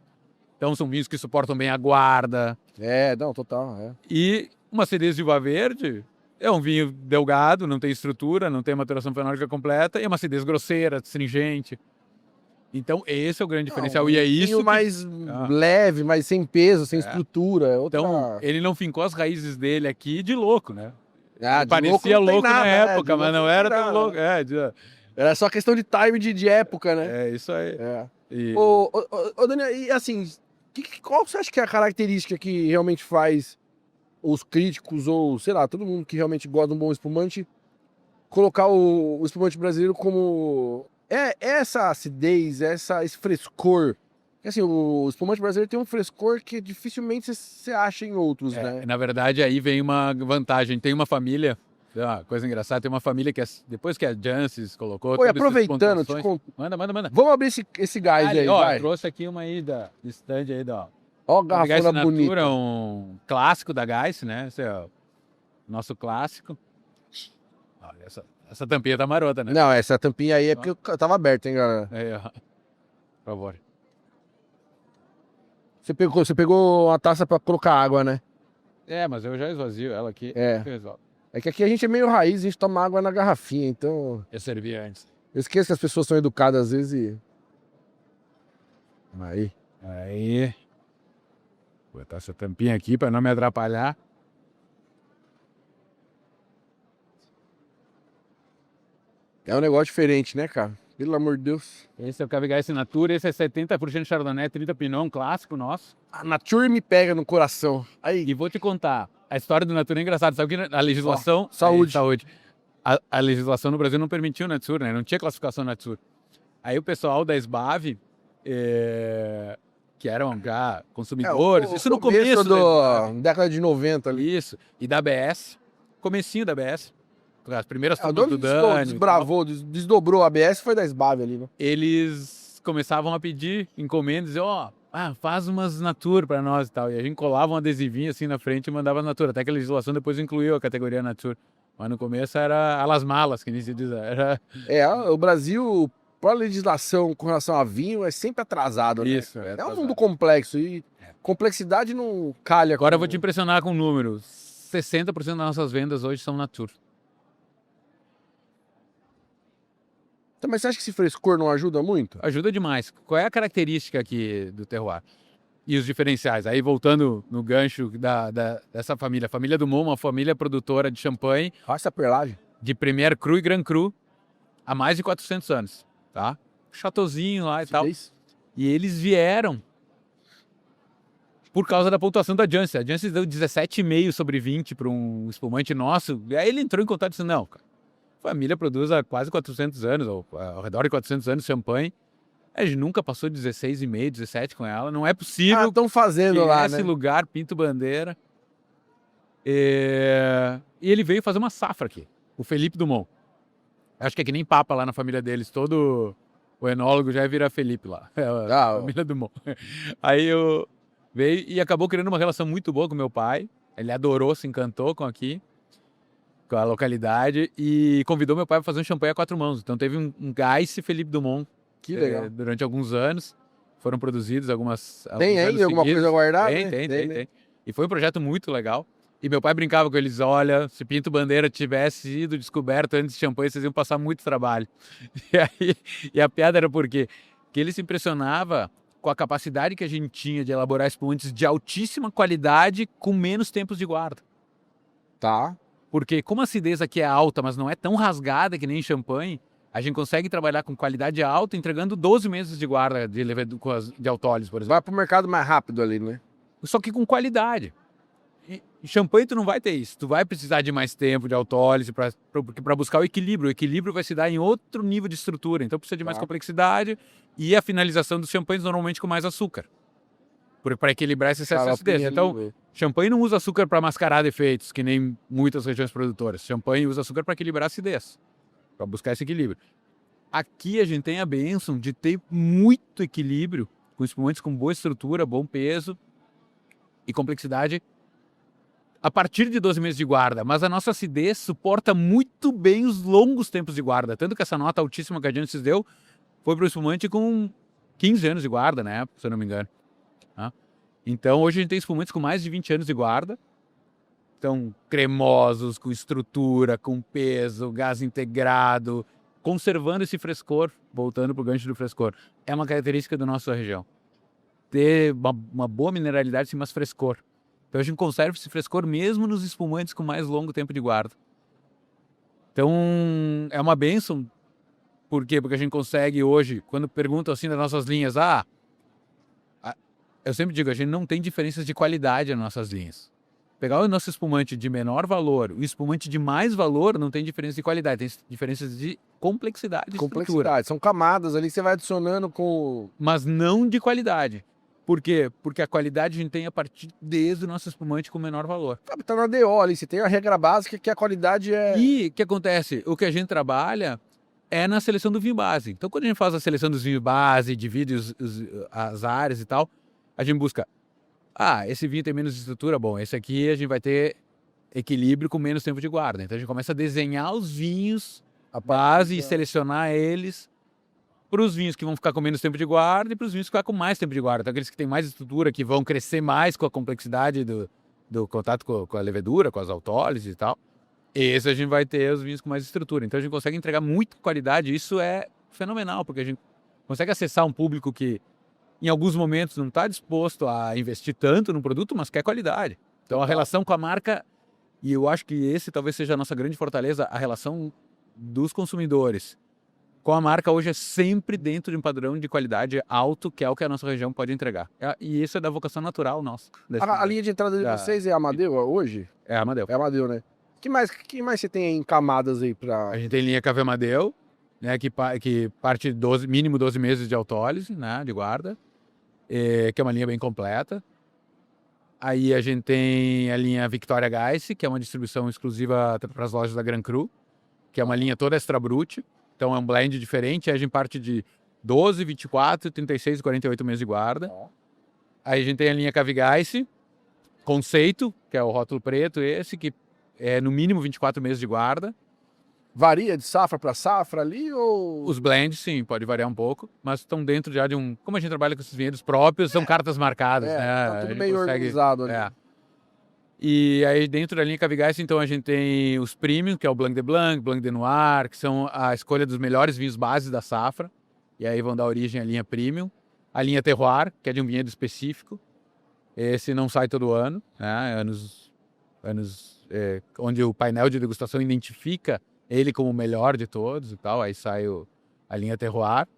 Speaker 2: Então são vinhos que suportam bem a guarda.
Speaker 1: Total.
Speaker 2: E uma acidez de uva verde é um vinho delgado, não tem estrutura, não tem maturação fenólica completa, e é uma acidez grosseira, astringente. Então esse é o grande diferencial. E é isso
Speaker 1: vinho mais leve, mais sem peso, sem estrutura.
Speaker 2: Então ele não fincou as raízes dele aqui de louco, né?
Speaker 1: Parecia
Speaker 2: louco
Speaker 1: nada,
Speaker 2: na época, mas não era tão louco.
Speaker 1: Era só questão de time de época, né?
Speaker 2: É isso aí.
Speaker 1: Ô, Daniel, e assim, qual você acha que é a característica que realmente faz os críticos, ou sei lá, todo mundo que realmente gosta de um bom espumante, colocar o espumante brasileiro como... essa acidez, esse frescor. Assim, o espumante brasileiro tem um frescor que dificilmente você acha em outros, né?
Speaker 2: Na verdade, aí vem uma vantagem. Tem uma família Uma coisa engraçada, tem uma família que depois que a Jancis colocou...
Speaker 1: Pô, e
Speaker 2: todas essas
Speaker 1: aproveitando,
Speaker 2: pontuações- Manda.
Speaker 1: vamos abrir esse gás aí,
Speaker 2: Ó,
Speaker 1: vai.
Speaker 2: trouxe aqui uma aí do stand aí, ó.
Speaker 1: Ó,
Speaker 2: A Gás
Speaker 1: garrafona
Speaker 2: Natura,
Speaker 1: bonita.
Speaker 2: um clássico da Gás, né? Esse é o nosso clássico. Olha, essa tampinha tá marota, né?
Speaker 1: Não, essa tampinha aí é porque eu tava aberta, hein, galera.
Speaker 2: Aí, ó. Por favor.
Speaker 1: Você pegou uma taça pra colocar água, né?
Speaker 2: É, mas eu já esvazio ela aqui.
Speaker 1: É.
Speaker 2: Eu resolvo.
Speaker 1: É que aqui a gente é meio raiz, a gente toma água na garrafinha, então...
Speaker 2: Eu servi antes.
Speaker 1: Eu esqueço que as pessoas são educadas às vezes e...
Speaker 2: Aí. Vou botar essa tampinha aqui pra não me atrapalhar.
Speaker 1: É um negócio diferente, né, cara? Pelo amor de Deus.
Speaker 2: Esse é o Cave Gás Natura, esse é 70% Chardonnay, 30 Pinot, um clássico nosso.
Speaker 1: A Nature me pega no coração. Aí,
Speaker 2: E vou te contar, a história do Natura é engraçada. Sabe que a legislação...
Speaker 1: saúde.
Speaker 2: Saúde. A legislação no Brasil não permitiu o Natura, né? Não tinha classificação Natura. Aí o pessoal da SBAV, que eram já consumidores, isso no começo
Speaker 1: da década de 90 ali.
Speaker 2: Isso. E da ABS, comecinho da ABS, as primeiras
Speaker 1: O
Speaker 2: turmas
Speaker 1: dono
Speaker 2: do Dani,
Speaker 1: desbravou, desdobrou a ABS, foi da SBAV ali, né?
Speaker 2: eles começavam a pedir encomendas, dizer, faz umas Natura pra nós e tal. E a gente colava um adesivinho assim na frente e mandava Natura. Até que a legislação depois incluiu a categoria Natura. Mas no começo era a las malas, que nem se diz. Era...
Speaker 1: O Brasil, para legislação com relação a vinho, é sempre atrasado, né?
Speaker 2: Isso,
Speaker 1: É um
Speaker 2: atrasado.
Speaker 1: mundo complexo e complexidade não calha.
Speaker 2: Agora eu
Speaker 1: com-
Speaker 2: vou te impressionar com um número. 60% das nossas vendas hoje são Natura.
Speaker 1: Tá, mas você acha que esse frescor não ajuda muito?
Speaker 2: Ajuda demais. Qual é a característica aqui do terroir? E os diferenciais? Aí voltando no gancho dessa família. A família do Mon, uma família produtora de champanhe
Speaker 1: Olha essa perlagem.
Speaker 2: de Premier Cru e Grand Cru há mais de 400 anos, tá? Chateauzinho lá e tal. E eles vieram por causa da pontuação da Jancis. A Jancis deu 17,5 sobre 20 para um espumante nosso. E aí ele entrou em contato e disse, não, cara, a família produz há quase 400 anos, ou ao redor de 400 anos, champanhe. A gente nunca passou de 16,5, 17 com ela. Não é possível
Speaker 1: Estão fazendo lá,
Speaker 2: esse
Speaker 1: né?
Speaker 2: lugar, Pinto Bandeira. E ele veio fazer uma safra aqui, o Felipe Dumont. Acho que é que nem papa lá na família deles, todo o enólogo já vira Felipe lá, a família Dumont. Aí eu veio e acabou criando uma relação muito boa com meu pai, ele adorou, se encantou com aqui, com a localidade, e convidou meu pai para fazer um champanhe a 4 mãos. Então teve um Gás Felipe Dumont,
Speaker 1: Que legal.
Speaker 2: durante alguns anos, foram produzidos alguns
Speaker 1: Tem
Speaker 2: anos
Speaker 1: ainda alguma
Speaker 2: seguidos.
Speaker 1: coisa guardada?
Speaker 2: Tem,
Speaker 1: né?
Speaker 2: tem,
Speaker 1: né?
Speaker 2: tem. E foi um projeto muito legal. E meu pai brincava com eles, olha, se Pinto Bandeira tivesse sido descoberto antes de champanhe, vocês iam passar muito trabalho. E a piada era por quê? Que ele se impressionava com a capacidade que a gente tinha de elaborar espumantes de altíssima qualidade com menos tempos de guarda.
Speaker 1: Tá.
Speaker 2: Porque como a acidez aqui é alta, mas não é tão rasgada que nem champanhe, a gente consegue trabalhar com qualidade alta, entregando 12 meses de guarda de autólise, por exemplo.
Speaker 1: Vai pro mercado mais rápido ali, né?
Speaker 2: Só que com qualidade. E champanhe tu não vai ter isso. Tu vai precisar de mais tempo de autólise para buscar o equilíbrio. O equilíbrio vai se dar em outro nível de estrutura. Então precisa de mais complexidade e a finalização dos champanhes normalmente com mais açúcar. Para equilibrar esse excesso de acidez. Então, champanhe não usa açúcar para mascarar defeitos, que nem muitas regiões produtoras. Champanhe usa açúcar para equilibrar a acidez, para buscar esse equilíbrio. Aqui a gente tem a bênção de ter muito equilíbrio, com espumantes com boa estrutura, bom peso e complexidade a partir de 12 meses de guarda, mas a nossa acidez suporta muito bem os longos tempos de guarda, tanto que essa nota altíssima que a Jancis deu foi para o espumante com 15 anos de guarda, na época, se eu não me engano. Tá? Então, hoje a gente tem espumantes com mais de 20 anos de guarda, então cremosos, com estrutura, com peso, gás integrado, conservando esse frescor, voltando para o gancho do frescor. É uma característica da nossa região. Ter uma boa mineralidade, sim, mas frescor. Então a gente conserva esse frescor mesmo nos espumantes com mais longo tempo de guarda. Então é uma bênção. Por quê? Porque a gente consegue hoje, quando perguntam assim das nossas linhas, eu sempre digo, a gente não tem diferenças de qualidade nas nossas linhas. Pegar o nosso espumante de menor valor, o espumante de mais valor, não tem diferença de qualidade, tem diferenças de complexidade e estrutura.
Speaker 1: São camadas ali que você vai adicionando com...
Speaker 2: Mas não de qualidade. Por quê? Porque a qualidade a gente tem a partir desde o nosso espumante com menor valor.
Speaker 1: Tá na DO ali, você tem a regra básica que a qualidade é...
Speaker 2: E o que acontece? O que a gente trabalha é na seleção do vinho base. Então, quando a gente faz a seleção dos vinhos base, divide as áreas e tal, a gente busca, esse vinho tem menos estrutura, bom, esse aqui a gente vai ter equilíbrio com menos tempo de guarda. Então, a gente começa a desenhar os vinhos, a base, e selecionar eles para os vinhos que vão ficar com menos tempo de guarda e para os vinhos que vão ficar com mais tempo de guarda. Então, aqueles que têm mais estrutura, que vão crescer mais com a complexidade do contato com a levedura, com as autólises e tal. Esse a gente vai ter os vinhos com mais estrutura. Então, a gente consegue entregar muita qualidade. Isso é fenomenal, porque a gente consegue acessar um público que, em alguns momentos, não está disposto a investir tanto no produto, mas quer qualidade. Então, a relação com a marca, e eu acho que esse talvez seja a nossa grande fortaleza, a relação dos consumidores com a marca hoje é sempre dentro de um padrão de qualidade alto, que é o que a nossa região pode entregar. E isso é da vocação natural nossa.
Speaker 1: A linha de entrada de vocês é Amadeu hoje?
Speaker 2: É Amadeu.
Speaker 1: É Amadeu, né? Que mais você tem em camadas aí pra...
Speaker 2: A gente tem linha Café Amadeu, né, que parte de mínimo 12 meses de autólise, né, de guarda, que é uma linha bem completa. Aí a gente tem a linha Victoria Geiss, que é uma distribuição exclusiva para as lojas da Gran Cru, que é uma linha toda extra brute. Então é um blend diferente, aí a gente parte de 12, 24, 36 e 48 meses de guarda. Aí a gente tem a linha Cavigaice, Conceito, que é o rótulo preto esse, que é no mínimo 24 meses de guarda.
Speaker 1: Varia de safra para safra ali ou...
Speaker 2: Os blends, sim, pode variar um pouco, mas estão dentro já de um... Como a gente trabalha com esses vinhedos próprios, são cartas marcadas, né?
Speaker 1: Tá tudo meio organizado ali.
Speaker 2: E aí dentro da linha Cavigaice, então a gente tem os Premium, que é o Blanc de Blanc, Blanc de Noir, que são a escolha dos melhores vinhos bases da safra. E aí vão dar origem à linha Premium. A linha Terroir, que é de um vinhedo específico. Esse não sai todo ano, né? Anos onde o painel de degustação identifica ele como o melhor de todos e tal. Aí sai a linha Terroir.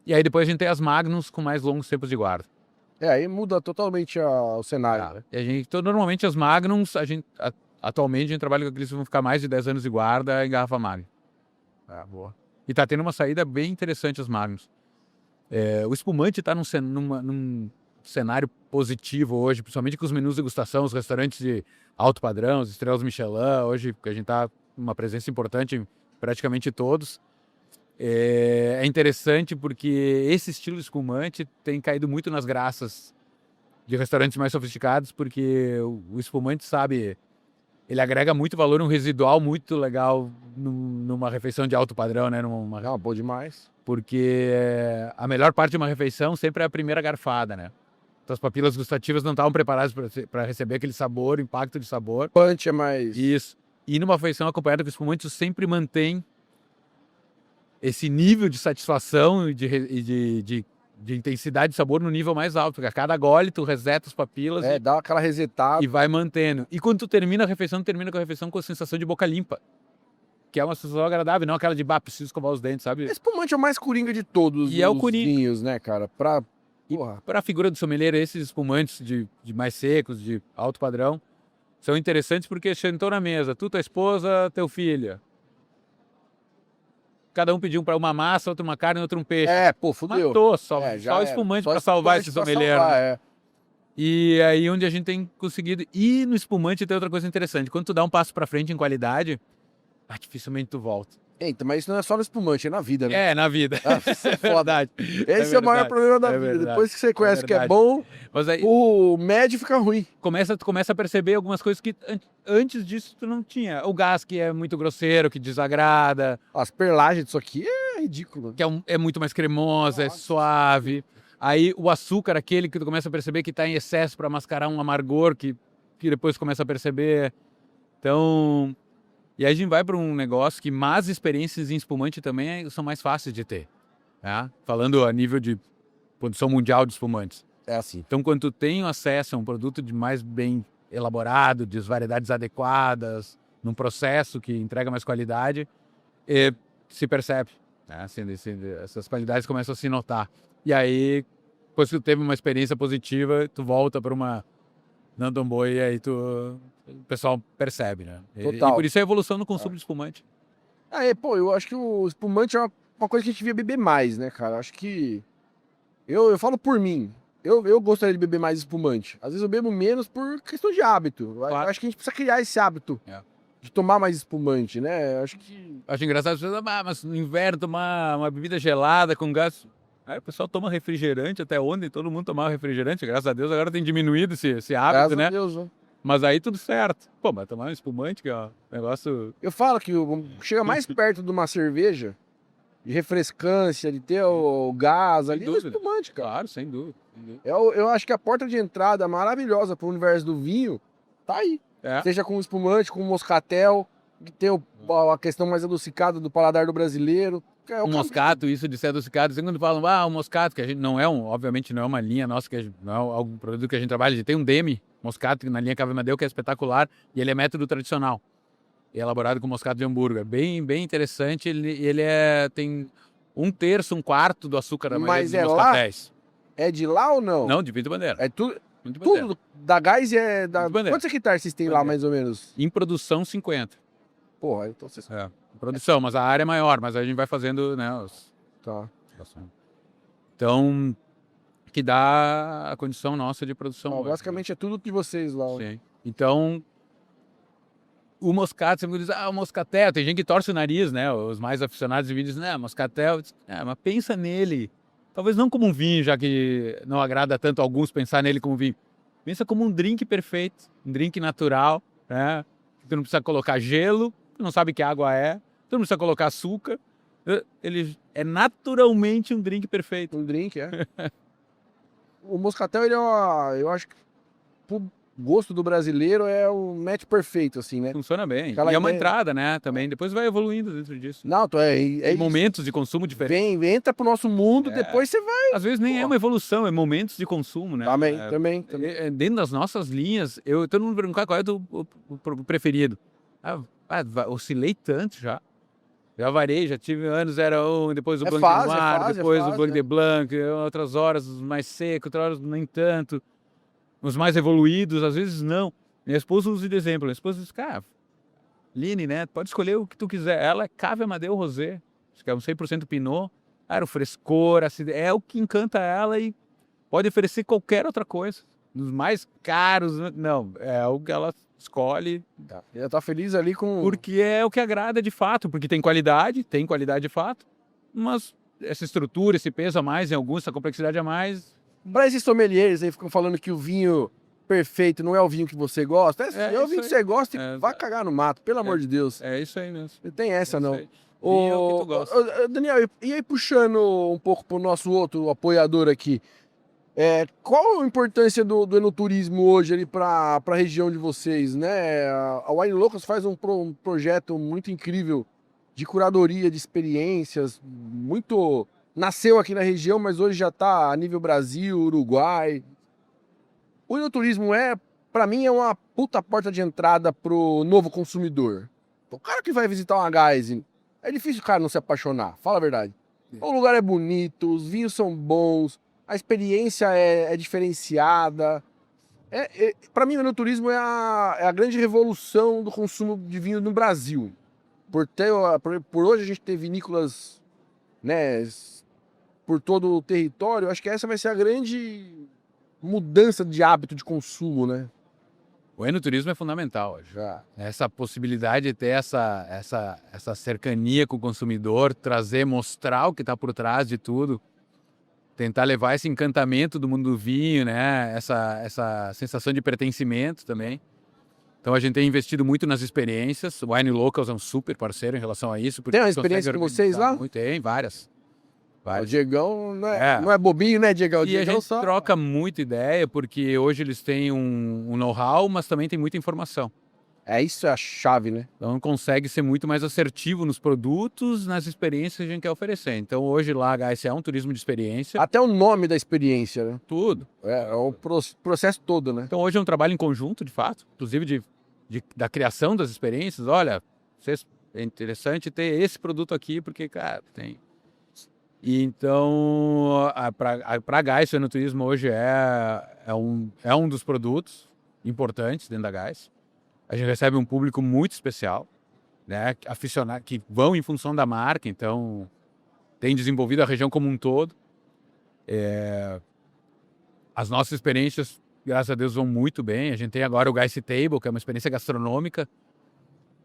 Speaker 2: E aí depois a gente tem as Magnums com mais longos tempos de guarda.
Speaker 1: Aí muda totalmente o cenário, né?
Speaker 2: E normalmente as Magnums, atualmente a gente trabalha com aqueles que vão ficar mais de 10 anos de guarda em garrafa Magnum. Boa. E tá tendo uma saída bem interessante as Magnums. O espumante tá num cenário positivo hoje, principalmente com os menus de degustação, os restaurantes de alto padrão, as estrelas Michelin, hoje que a gente tá com uma presença importante em praticamente todos. É interessante porque esse estilo de espumante tem caído muito nas graças de restaurantes mais sofisticados, porque o espumante, sabe, ele agrega muito valor, um residual muito legal numa refeição de alto padrão, né?
Speaker 1: Bom demais.
Speaker 2: Porque a melhor parte de uma refeição sempre é a primeira garfada, né? Então as papilas gustativas não estavam preparadas para receber aquele sabor, o impacto de sabor.
Speaker 1: Punch é mais...
Speaker 2: Isso. E numa refeição acompanhada com espumante, sempre mantém esse nível de satisfação e de intensidade de sabor no nível mais alto. Porque a cada gole tu reseta as papilas
Speaker 1: dá aquela resetada.
Speaker 2: E vai mantendo. E quando tu termina a refeição, com a sensação de boca limpa. Que é uma sensação agradável, não aquela de, preciso escovar os dentes, sabe?
Speaker 1: Esse espumante é o mais coringa de todos os vinhos, né, cara? Para
Speaker 2: a figura do sommelier, esses espumantes de mais secos, de alto padrão, são interessantes porque sentou na mesa, tu, tua esposa, teu filho. Cada um pediu para uma massa, outro uma carne, outro um peixe.
Speaker 1: Fudeu.
Speaker 2: Matou, só espumante para salvar esse sommelier. E aí onde a gente tem conseguido... E no espumante tem outra coisa interessante. Quando tu dá um passo para frente em qualidade, dificilmente tu volta.
Speaker 1: Eita, mas isso não é só no espumante, é na vida, né?
Speaker 2: Na vida.
Speaker 1: Isso é foda. Esse é o maior problema da vida.
Speaker 2: Verdade.
Speaker 1: Depois que você conhece que é bom,
Speaker 2: mas aí,
Speaker 1: o médio fica ruim.
Speaker 2: Tu começa a perceber algumas coisas que antes disso tu não tinha. O gás que é muito grosseiro, que desagrada.
Speaker 1: As perlagens disso aqui é ridículo.
Speaker 2: Que é muito mais cremosa, é suave. Aí o açúcar, aquele que tu começa a perceber que está em excesso para mascarar um amargor que depois começa a perceber. Então... E aí a gente vai para um negócio que más experiências em espumante também são mais fáceis de ter. Né? Falando a nível de produção mundial de espumantes.
Speaker 1: É assim.
Speaker 2: Então, quando tu tem acesso a um produto de mais bem elaborado, de variedades adequadas, num processo que entrega mais qualidade, se percebe. Né? Essas qualidades começam a se notar. E aí, depois que tu teve uma experiência positiva, tu volta para uma não tão boa e aí o pessoal percebe, né?
Speaker 1: Total.
Speaker 2: E por isso a evolução no consumo de espumante.
Speaker 1: Eu acho que o espumante é uma coisa que a gente devia beber mais, né, cara? Acho que... Eu falo por mim. Eu gostaria de beber mais espumante. Às vezes eu bebo menos por questão de hábito. Eu
Speaker 2: Claro.
Speaker 1: acho que a gente precisa criar esse hábito de tomar mais espumante, né? Eu acho que...
Speaker 2: Acho engraçado as pessoas, mas no inverno tomar uma bebida gelada com gás. Aí o pessoal toma refrigerante, até ontem todo mundo tomava refrigerante, graças a Deus agora tem diminuído esse hábito,
Speaker 1: Graças
Speaker 2: né?
Speaker 1: a Deus, né?
Speaker 2: Mas aí tudo certo. Pô, mas tomar um espumante, que é um negócio...
Speaker 1: Eu falo que chega mais perto de uma cerveja, de refrescância, de ter o gás
Speaker 2: Sem
Speaker 1: ali, é o
Speaker 2: dúvida.
Speaker 1: espumante, cara.
Speaker 2: Claro, sem dúvida. Sem dúvida.
Speaker 1: Eu acho que a porta de entrada maravilhosa para o universo do vinho tá aí.
Speaker 2: É.
Speaker 1: Seja com espumante, com moscatel, que tem a questão mais adocicada do paladar do brasileiro. É
Speaker 2: O moscato, isso de ser adocicado, assim, quando falam, o moscato, que a gente não é obviamente não é uma linha nossa, não é algum produto que a gente trabalha, a gente tem um Demi moscato na linha Cava Madeu, que é espetacular, e ele é método tradicional, e é elaborado com moscato de Hamburgo, é bem interessante, ele tem 1/3, 1/4 do açúcar da maioria
Speaker 1: Mas
Speaker 2: dos
Speaker 1: é lá?
Speaker 2: moscatéis.
Speaker 1: É de lá ou não?
Speaker 2: Não, de Pinto Bandeira.
Speaker 1: É tudo,
Speaker 2: Pinto Bandeira.
Speaker 1: tudo da gás é da...
Speaker 2: Pinto Bandeira.
Speaker 1: Quantos hectares vocês têm lá, mais ou menos?
Speaker 2: Em produção, 50.
Speaker 1: Porra, então vocês...
Speaker 2: É, em produção, mas a área é maior, mas a gente vai fazendo, né,
Speaker 1: Tá.
Speaker 2: Então, que dá a condição nossa de produção.
Speaker 1: Ó,
Speaker 2: hoje,
Speaker 1: basicamente é tudo de vocês lá.
Speaker 2: né? Sim. Então, o moscato, sempre diz, o moscatel, tem gente que torce o nariz, né? Os mais aficionados de vídeos dizem, moscatel, mas pensa nele. Talvez não como um vinho, já que não agrada tanto a alguns pensar nele como vinho. Pensa como um drink perfeito, um drink natural, né? Tu não precisa colocar gelo, tu não sabe que água é, tu não precisa colocar açúcar. Ele é naturalmente um drink perfeito.
Speaker 1: Um drink, é. O moscatel, ele é eu acho que pro gosto do brasileiro é o match perfeito, assim, né?
Speaker 2: Funciona bem.
Speaker 1: Aquela
Speaker 2: E é uma
Speaker 1: ideia-
Speaker 2: entrada, né? Também. Depois vai evoluindo dentro disso.
Speaker 1: Não,
Speaker 2: Tem
Speaker 1: isso.
Speaker 2: momentos de consumo diferentes.
Speaker 1: Entra pro nosso mundo,
Speaker 2: É.
Speaker 1: depois você vai.
Speaker 2: Às vezes nem é uma evolução, é momentos de consumo, né?
Speaker 1: Também.
Speaker 2: Dentro das nossas linhas, todo mundo pergunta qual é o preferido. Oscilei tanto já. Já variei, já tive anos, era depois o
Speaker 1: É
Speaker 2: Blanc
Speaker 1: fase,
Speaker 2: de
Speaker 1: é
Speaker 2: Noir,
Speaker 1: fase,
Speaker 2: depois
Speaker 1: é
Speaker 2: o
Speaker 1: fase,
Speaker 2: Blanc
Speaker 1: é.
Speaker 2: de Blanc, outras horas mais seco, outras horas nem tanto. Os mais evoluídos, às vezes não. Minha esposa usa de exemplo. Minha esposa diz, cara, Line, né? Pode escolher o que tu quiser. Ela é Cave Amadeu Rosé, acho que é um 100% Pinot. Era o frescor, é o que encanta ela e pode oferecer qualquer outra coisa. Dos mais caros, não, é o que ela escolhe.
Speaker 1: Já tá feliz ali com...
Speaker 2: Porque é o que agrada de fato, porque tem qualidade de fato, mas essa estrutura, esse peso a mais em alguns, essa complexidade a mais.
Speaker 1: Pra esses sommeliers aí ficam falando que o vinho perfeito não é o vinho que você gosta. É o
Speaker 2: isso
Speaker 1: vinho que
Speaker 2: aí.
Speaker 1: você gosta e vai cagar no mato, pelo amor de Deus.
Speaker 2: É isso aí mesmo.
Speaker 1: Não tem essa, não.
Speaker 2: Vinho é o que tu gosta.
Speaker 1: Daniel, e aí puxando um pouco pro nosso outro apoiador aqui, qual a importância do enoturismo hoje ali para a região de vocês, né? A Wine Locals faz um projeto muito incrível de curadoria de experiências, muito nasceu aqui na região, mas hoje já está a nível Brasil, Uruguai. O enoturismo para mim, é uma puta porta de entrada pro novo consumidor. O cara que vai visitar uma Geisel, é difícil o cara não se apaixonar, fala a verdade. O lugar é bonito, os vinhos são bons, a experiência é diferenciada. Para mim, o enoturismo é a grande revolução do consumo de vinho no Brasil. Por hoje a gente ter vinícolas, né, por todo o território, acho que essa vai ser a grande mudança de hábito de consumo, né?
Speaker 2: O enoturismo é fundamental hoje.
Speaker 1: Já.
Speaker 2: Essa possibilidade de ter essa cercania com o consumidor, mostrar o que está por trás de tudo, tentar levar esse encantamento do mundo do vinho, né? Essa sensação de pertencimento também. Então a gente tem investido muito nas experiências. O Wine Locals é um super parceiro em relação a isso.
Speaker 1: Tem uma experiência com vocês lá?
Speaker 2: Tem várias.
Speaker 1: O Diegão não é bobinho, né, Diegão?
Speaker 2: E a gente troca muita ideia, porque hoje eles têm um know-how, mas também tem muita informação.
Speaker 1: Isso é a chave, né?
Speaker 2: Então consegue ser muito mais assertivo nos produtos, nas experiências que a gente quer oferecer. Então hoje lá a HSE é um turismo de experiência.
Speaker 1: Até o nome da experiência, né?
Speaker 2: Tudo.
Speaker 1: É o processo todo, né?
Speaker 2: Então hoje é um trabalho em conjunto, de fato, inclusive da criação das experiências. Olha, é interessante ter esse produto aqui, porque, cara, tem... E então, para a Gás, o enoturismo hoje é um dos produtos importantes dentro da Gás. A gente recebe um público muito especial, né, aficionado, que vão em função da marca, então tem desenvolvido a região como um todo. As nossas experiências, graças a Deus, vão muito bem. A gente tem agora o Geiss Table, que é uma experiência gastronômica,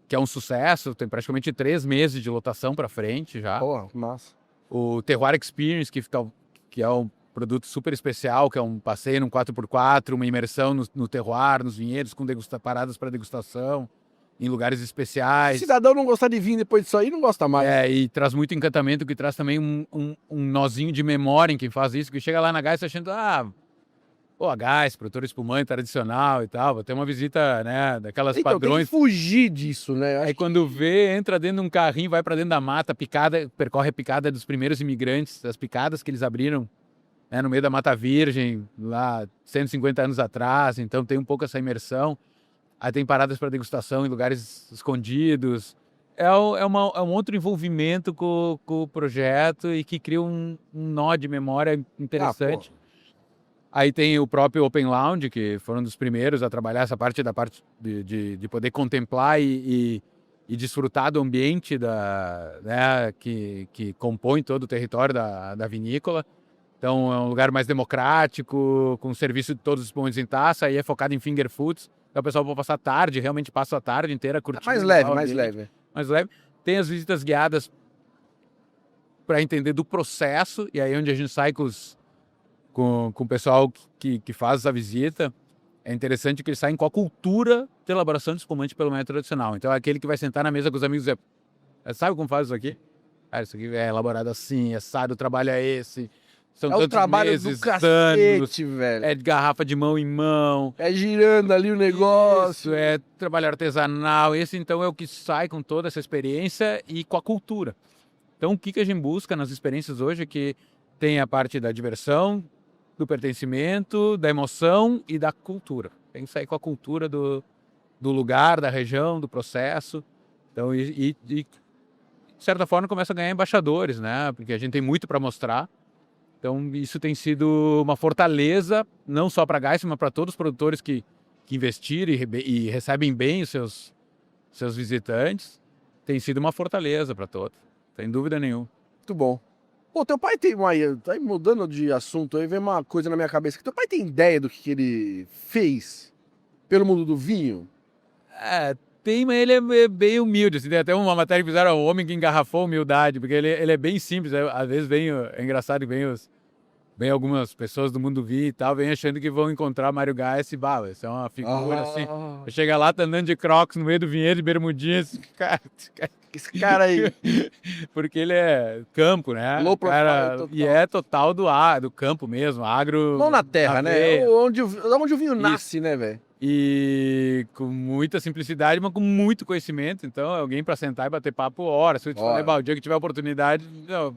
Speaker 2: que é um sucesso. Tem praticamente 3 meses de lotação para frente já.
Speaker 1: Pô, massa.
Speaker 2: O Terroir Experience, que é um produto super especial, que é um passeio num 4x4, uma imersão no terroir, nos vinhedos, com paradas para degustação, em lugares
Speaker 1: Se
Speaker 2: especiais.
Speaker 1: cidadão não gostar de vinho depois disso aí, não gosta mais.
Speaker 2: E traz muito encantamento, que traz também um nozinho de memória em quem faz isso, que chega lá na Gás achando, pô, a Gás, produtor espumante tradicional e tal, vou ter uma visita, né, daquelas
Speaker 1: Então,
Speaker 2: padrões.
Speaker 1: tem que fugir disso, né?
Speaker 2: Aí quando vê, entra dentro de um carrinho, vai para dentro da mata, picada, percorre a picada dos primeiros imigrantes, as picadas que eles abriram, né, no meio da Mata Virgem, lá 150 anos atrás, então tem um pouco essa imersão. Aí tem paradas para degustação em lugares escondidos. É um outro envolvimento com o projeto e que cria um nó de memória interessante. Aí tem o próprio Open Lounge, que foram um dos primeiros a trabalhar essa parte de poder contemplar e desfrutar do ambiente né, que compõe todo o território da vinícola. Então é um lugar mais democrático, com serviço de todos os pontos em taça, aí é focado em finger foods. Então o pessoal pode passar a tarde, realmente passa a tarde inteira curtindo.
Speaker 1: Mais leve, mais leve.
Speaker 2: Mais leve. Tem as visitas guiadas para entender do processo, e aí onde a gente sai com o pessoal que faz essa visita, é interessante que eles saem com a cultura de elaboração de espumante pelo método tradicional. Então é aquele que vai sentar na mesa com os amigos e dizer, sabe como faz isso aqui? Isso aqui é elaborado assim, assado, o trabalho é esse. São
Speaker 1: É o trabalho
Speaker 2: meses,
Speaker 1: do cacete, velho.
Speaker 2: É de garrafa de mão em mão.
Speaker 1: É girando ali o negócio.
Speaker 2: Isso, é trabalho artesanal. Esse, então, é o que sai com toda essa experiência e com a cultura. Então, o que a gente busca nas experiências hoje é que tem a parte da diversão, do pertencimento, da emoção e da cultura. Tem que sair com a cultura do lugar, da região, do processo. Então, de certa forma, começa a ganhar embaixadores, né? Porque a gente tem muito para mostrar. Então, isso tem sido uma fortaleza, não só para a Geiss, mas para todos os produtores que investiram e recebem bem os seus visitantes. Tem sido uma fortaleza para todos, sem dúvida nenhuma.
Speaker 1: Muito bom. Pô, teu pai tem uma... Tá aí mudando de assunto, aí vem uma coisa na minha cabeça. Teu pai tem ideia do que ele fez pelo mundo do vinho?
Speaker 2: Tem, mas ele é bem humilde. Assim, tem até uma matéria que fizeram o homem que engarrafou a humildade, porque ele é bem simples. Às vezes é engraçado que vem algumas pessoas do mundo vinho e tal, vem achando que vão encontrar Mário Geiss e isso é uma figura assim. Chega lá, tá andando de crocs no meio do vinhedo, de bermudinhas.
Speaker 1: Esse cara aí.
Speaker 2: Porque ele é campo, né?
Speaker 1: Low profile, total.
Speaker 2: E é total do campo mesmo, agro.
Speaker 1: Não na terra, né? Onde o vinho nasce, né, velho?
Speaker 2: E com muita simplicidade, mas com muito conhecimento. Então, é alguém para sentar e bater papo horas. Se eu te falei, o dia que tiver oportunidade. Não,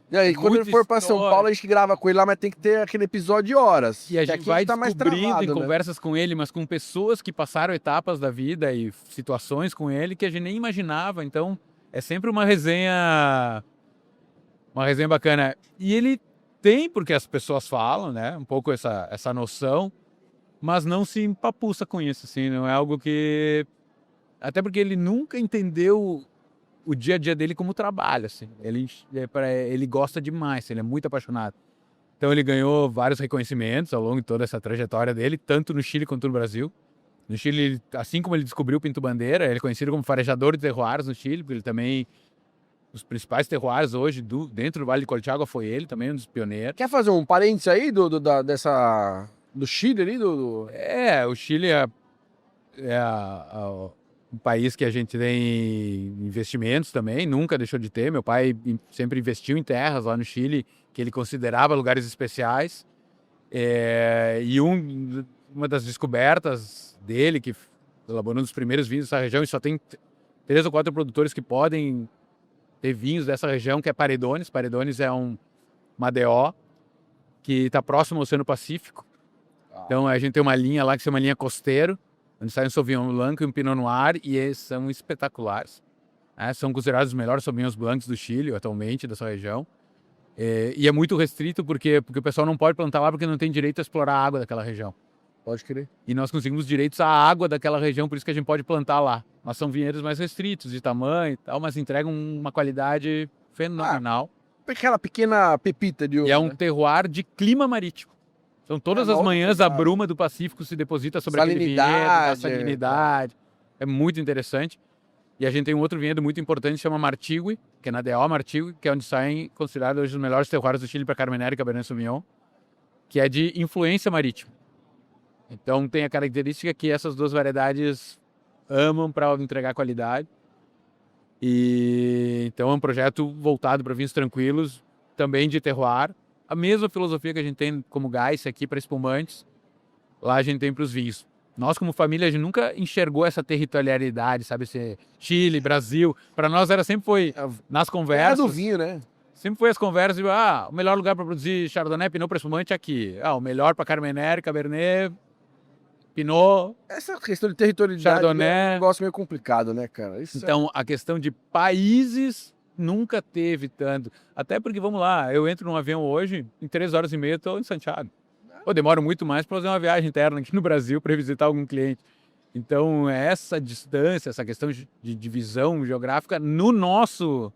Speaker 1: e aí, quando ele for para São Paulo, a gente grava com ele lá, mas tem que ter aquele episódio de horas.
Speaker 2: E a gente vai descobrindo em conversas com ele, mas com pessoas que passaram etapas da vida e situações com ele que a gente nem imaginava. Então, é sempre uma resenha bacana. E ele tem, porque as pessoas falam, né? Um pouco essa noção, mas não se empapuça com isso, assim. Não é algo que... Até porque ele nunca entendeu o dia a dia dele como trabalho, assim. Ele gosta demais, ele é muito apaixonado. Então ele ganhou vários reconhecimentos ao longo de toda essa trajetória dele, tanto no Chile quanto no Brasil. No Chile, assim como ele descobriu o Pinto Bandeira, ele é conhecido como farejador de terroirs no Chile, porque ele também... Os principais terroirs hoje dentro do Vale de Colchagua foi ele também, um dos pioneiros.
Speaker 1: Quer fazer um parênteses aí do Chile ali?
Speaker 2: O Chile é um país que a gente tem investimentos também, nunca deixou de ter. Meu pai sempre investiu em terras lá no Chile, que ele considerava lugares especiais. E uma das descobertas dele, que elaborou um dos primeiros vinhos dessa região, e só tem 3 ou 4 produtores que podem ter vinhos dessa região, que é Paredones. Paredones é uma DO que está próximo ao Oceano Pacífico. Então a gente tem uma linha lá que se chama linha Costeiro, onde sai um Sauvignon Blanc e um Pinot Noir, e eles são espetaculares. São considerados os melhores Sauvignons Blancs do Chile, atualmente, dessa região. E é muito restrito porque o pessoal não pode plantar lá porque não tem direito a explorar a água daquela região.
Speaker 1: Pode crer.
Speaker 2: E nós conseguimos direitos à água daquela região, por isso que a gente pode plantar lá. Mas são vinhedos mais restritos de tamanho e tal, mas entregam uma qualidade fenomenal.
Speaker 1: Aquela pequena pepita de ouro.
Speaker 2: E é um terroir de clima marítimo. São todas
Speaker 1: É
Speaker 2: as
Speaker 1: uma
Speaker 2: manhãs a
Speaker 1: outra pegada.
Speaker 2: bruma do Pacífico se deposita sobre aquele vinhedo,
Speaker 1: Salinidade,
Speaker 2: a salinidade. É muito interessante. E a gente tem um outro vinhedo muito importante, chama Martigui, que é na DO Martigui, que é onde saem considerados hoje os melhores terroirs do Chile para Carmenère e Cabernet Sauvignon, que é de influência marítima. Então tem a característica que essas duas variedades amam para entregar qualidade. E então é um projeto voltado para vinhos tranquilos, também de terroir. A mesma filosofia que a gente tem como Gais aqui para espumantes, lá a gente tem para os vinhos. Nós, como família, a gente nunca enxergou essa territorialidade, sabe? Ser Chile, Brasil. Para nós era sempre foi nas
Speaker 1: É
Speaker 2: conversas.
Speaker 1: do vinho, né?
Speaker 2: Sempre foi as conversas de, o melhor lugar para produzir Chardonnay, Pinot para espumante é aqui. O melhor para Carmenère, Cabernet, Pinot,
Speaker 1: Essa questão de territorialidade é um
Speaker 2: Chardonnay.
Speaker 1: negócio meio complicado, né, cara? Isso
Speaker 2: Então, a questão de países nunca teve tanto. Até porque, vamos lá, eu entro num avião hoje, em 3 horas e meia estou em Santiago. Eu demoro muito mais para fazer uma viagem interna aqui no Brasil para visitar algum cliente. Então, essa distância, essa questão de divisão geográfica, no nosso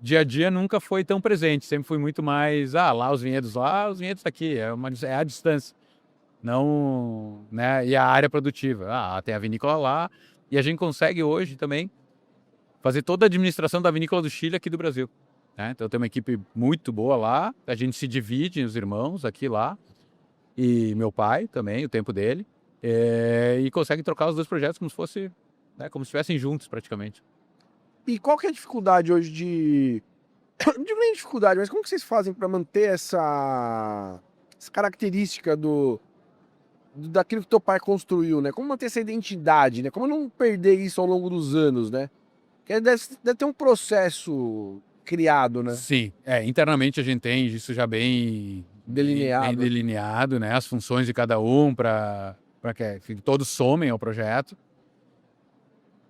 Speaker 2: dia a dia nunca foi tão presente. Sempre foi muito mais, lá os vinhedos aqui, é a distância. Não, né? E a área produtiva. Tem a vinícola lá. E a gente consegue hoje também fazer toda a administração da vinícola do Chile aqui do Brasil. Né? Então tem uma equipe muito boa lá. A gente se divide, os irmãos aqui e lá. E meu pai também, o tempo dele. E consegue trocar os dois projetos como se fosse, né, como se estivessem juntos praticamente.
Speaker 1: E qual que é a dificuldade hoje de... Não digo nem dificuldade, mas como que vocês fazem para manter essa característica daquilo que teu pai construiu, né? Como manter essa identidade, né? Como não perder isso ao longo dos anos, né? Porque deve ter um processo criado, né?
Speaker 2: Sim, internamente a gente tem isso já bem
Speaker 1: Delineado.
Speaker 2: bem delineado, né? As funções de cada um para que todos somem ao projeto.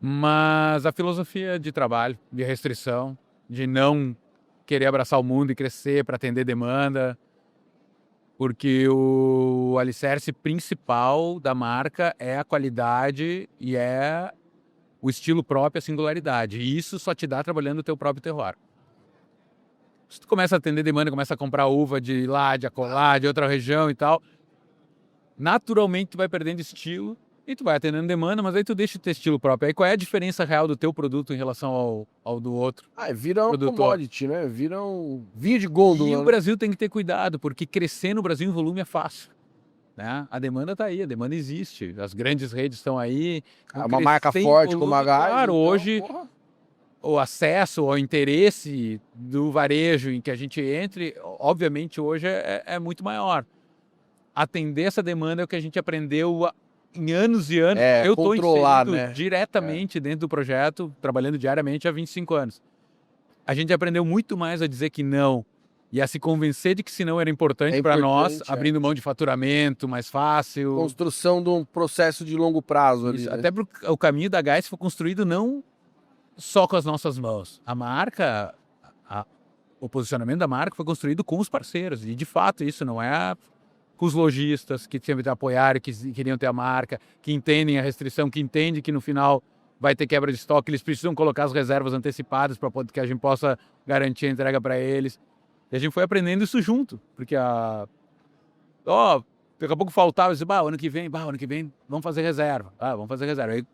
Speaker 2: Mas a filosofia de trabalho, de restrição, de não querer abraçar o mundo e crescer para atender demanda, porque o alicerce principal da marca é a qualidade e é o estilo próprio, a singularidade. E isso só te dá trabalhando o teu próprio terroir. Se tu começa a atender demanda, começa a comprar uva de lá, de acolá, de outra região e tal, naturalmente tu vai perdendo estilo e tu vai atendendo demanda, mas aí tu deixa de ter estilo próprio. Aí qual é a diferença real do teu produto em relação ao do outro?
Speaker 1: Vira um
Speaker 2: produtor.
Speaker 1: commodity, né? Vira um vinho de
Speaker 2: E
Speaker 1: gôndola,
Speaker 2: o
Speaker 1: né?
Speaker 2: Brasil tem que ter cuidado, porque crescer no Brasil em volume é fácil. Né? A demanda está aí, a demanda existe. As grandes redes estão aí.
Speaker 1: Uma marca forte como a Gás.
Speaker 2: Claro,
Speaker 1: então,
Speaker 2: hoje
Speaker 1: porra.
Speaker 2: o acesso ao interesse do varejo em que a gente entre, obviamente hoje é muito maior. Atender essa demanda é o que a gente aprendeu em anos e anos. Eu estou
Speaker 1: controlar,
Speaker 2: inserido
Speaker 1: né?
Speaker 2: diretamente dentro do projeto, trabalhando diariamente há 25 anos. A gente aprendeu muito mais a dizer que não e a se convencer de que se não era importante para nós, abrindo mão de faturamento mais fácil.
Speaker 1: Construção de um processo de longo prazo ali.
Speaker 2: Isso,
Speaker 1: né?
Speaker 2: até porque o caminho da Gás foi construído não só com as nossas mãos. A marca, o posicionamento da marca foi construído com os parceiros. E, de fato, isso não é com os lojistas que sempre apoiaram, que queriam ter a marca, que entendem a restrição, que entendem que no final vai ter quebra de estoque, eles precisam colocar as reservas antecipadas para que a gente possa garantir a entrega para eles. E a gente foi aprendendo isso junto, porque daqui a pouco faltava, ano que vem vamos fazer reserva. Vamos fazer reserva.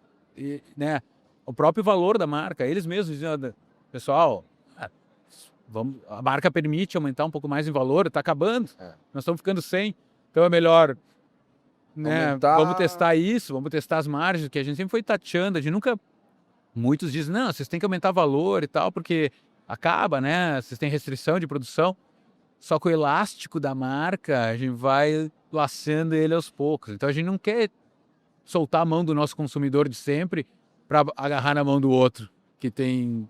Speaker 2: Né, o próprio valor da marca, eles mesmos diziam, pessoal, a marca permite aumentar um pouco mais em valor, está acabando, nós estamos ficando sem, então é melhor, né, vamos testar isso, vamos testar as margens, que a gente sempre foi tateando, a gente nunca, muitos dizem, não, vocês têm que aumentar valor e tal, porque acaba, né, vocês têm restrição de produção, só que o elástico da marca, a gente vai laçando ele aos poucos, então a gente não quer soltar a mão do nosso consumidor de sempre para agarrar na mão do outro, que tem,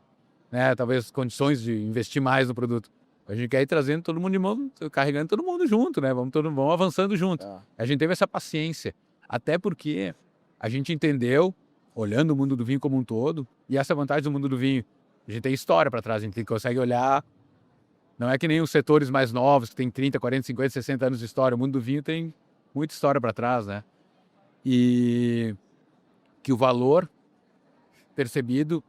Speaker 2: né, talvez condições de investir mais no produto. A gente quer ir trazendo todo mundo de mão, carregando todo mundo junto, né? Vamos avançando junto. A gente teve essa paciência, até porque a gente entendeu, olhando o mundo do vinho como um todo, e essa vantagem do mundo do vinho, a gente tem história para trás, a gente consegue olhar, não é que nem os setores mais novos, que tem 30, 40, 50, 60 anos de história, o mundo do vinho tem muita história para trás, né? E que o valor percebido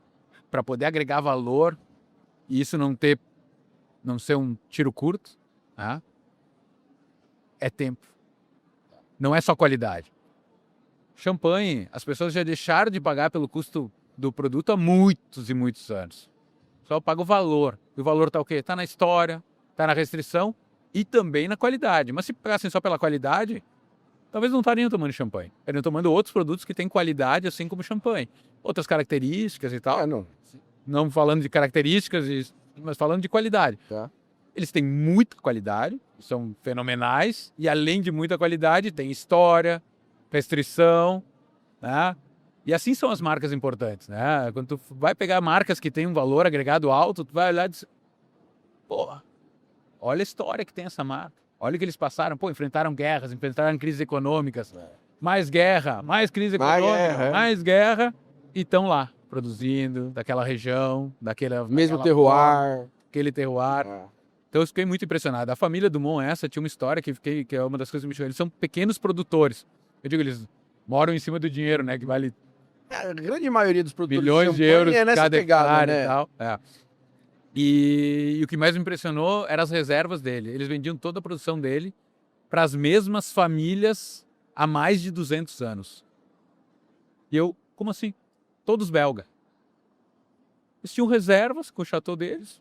Speaker 2: para poder agregar valor e isso não ser um tiro curto, né? É tempo. não é só qualidade. Champanhe, as pessoas já deixaram de pagar pelo custo do produto há muitos e muitos anos. Só paga o valor. E o valor está o quê? Está na história, está na restrição e também na qualidade. Mas se pegassem só pela qualidade, talvez não estariam tomando champanhe. Estariam tomando outros produtos que têm qualidade, assim como champanhe. Outras características e tal.
Speaker 1: Não.
Speaker 2: Não falando de características, mas falando de qualidade.
Speaker 1: Tá.
Speaker 2: Eles têm muita qualidade, são fenomenais. E além de muita qualidade, tem história, restrição, né? E assim são as marcas importantes, né? Quando tu vai pegar marcas que têm um valor agregado alto, tu vai olhar e dizer, pô, olha a história que tem essa marca. Olha o que eles passaram. Pô, enfrentaram guerras, enfrentaram crises econômicas. Mais guerra, mais crise econômica, mais guerra. E estão lá, produzindo, daquela região,
Speaker 1: Mesmo terroir.
Speaker 2: Forma, aquele terroir. Então eu fiquei muito impressionado. A família Dumont, essa, tinha uma história que é uma das coisas que me chamou. Eles são pequenos produtores. Eu digo, eles moram em cima do dinheiro, né? Que vale
Speaker 1: A grande maioria dos produtores
Speaker 2: bilhões de euros
Speaker 1: é nessa
Speaker 2: cada
Speaker 1: pegada,
Speaker 2: hectare
Speaker 1: né?
Speaker 2: e tal. E o que mais me impressionou eram as reservas dele. Eles vendiam toda a produção dele para as mesmas famílias há mais de 200 anos. E eu, como assim? Todos belga. Eles tinham reservas com o chateau deles.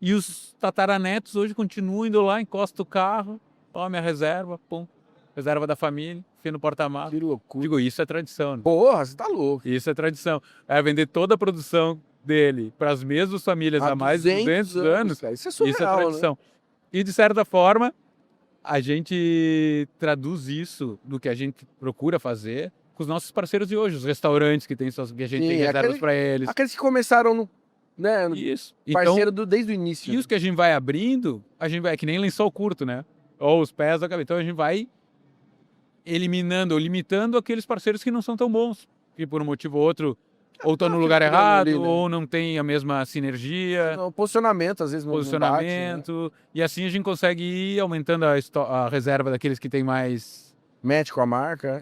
Speaker 2: E os tataranetos hoje continuam indo lá, encosta o carro, ó, minha reserva, pum. Reserva da família, enfia no porta-malas.
Speaker 1: Que loucura.
Speaker 2: Digo, isso é tradição. Né?
Speaker 1: Porra, você tá louco.
Speaker 2: Isso é tradição. É vender toda a produção dele para as mesmas famílias há mais de 200 anos.
Speaker 1: Cara. Isso é surreal,
Speaker 2: isso é tradição.
Speaker 1: Né?
Speaker 2: E, de certa forma, a gente traduz isso no que a gente procura fazer com os nossos parceiros de hoje, os restaurantes que a gente tem reservas para eles.
Speaker 1: Aqueles que começaram no, né,
Speaker 2: isso.
Speaker 1: Parceiro desde o início.
Speaker 2: E os que a gente vai abrindo, a gente vai, que nem lençol curto, né? Ou os pés da cabeça. Então a gente vai eliminando ou limitando aqueles parceiros que não são tão bons, que por um motivo ou outro ou estão no lugar errado, ali, né? Ou não tem a mesma sinergia.
Speaker 1: O posicionamento, às vezes, não bate, né?
Speaker 2: E assim a gente consegue ir aumentando a reserva daqueles que tem mais...
Speaker 1: Mete com a marca.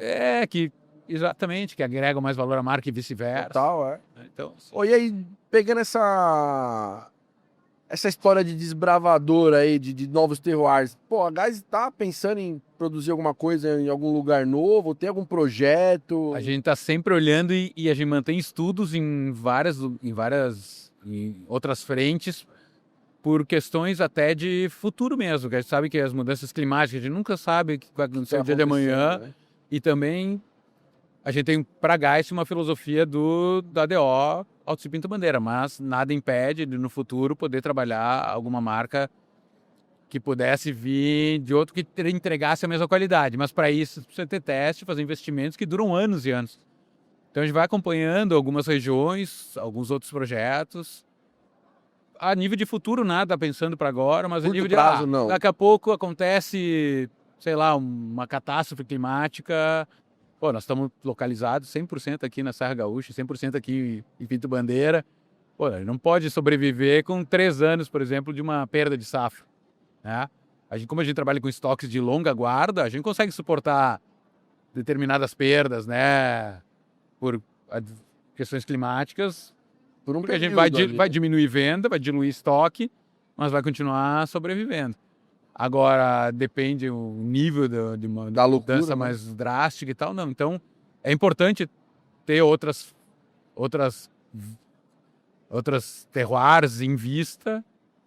Speaker 2: Exatamente, que agregam mais valor à marca e vice-versa.
Speaker 1: Total,
Speaker 2: Então, assim...
Speaker 1: E aí, pegando essa história de desbravador aí, de novos terroirs, pô, a Gás tá pensando em produzir alguma coisa em algum lugar novo? Tem algum projeto?
Speaker 2: A gente tá sempre olhando e a gente mantém estudos em outras frentes por questões até de futuro mesmo, que a gente sabe que as mudanças climáticas, a gente nunca sabe o que vai acontecer no dia de amanhã, né? E também a gente tem para a Gás uma filosofia da ADO Altos e Pinto Bandeira, mas nada impede de no futuro poder trabalhar alguma marca que pudesse vir de outro que entregasse a mesma qualidade. Mas para isso precisa ter teste, fazer investimentos que duram anos e anos. Então a gente vai acompanhando algumas regiões, alguns outros projetos. A nível de futuro nada pensando para agora, mas a nível de
Speaker 1: prazo, não.
Speaker 2: Daqui a pouco acontece, sei lá, uma catástrofe climática. Pô, nós estamos localizados 100% aqui na Serra Gaúcha, 100% aqui em Pinto Bandeira. Pô, a gente não pode sobreviver com 3 anos, por exemplo, de uma perda de safra. Né? Como a gente trabalha com estoques de longa guarda, a gente consegue suportar determinadas perdas, né? Por questões climáticas. Porque a gente vai diminuir venda, vai diluir estoque, mas vai continuar sobrevivendo. Agora, depende o nível de uma mudança mais drástica e tal, não. Então, é importante ter outras terroirs em vista,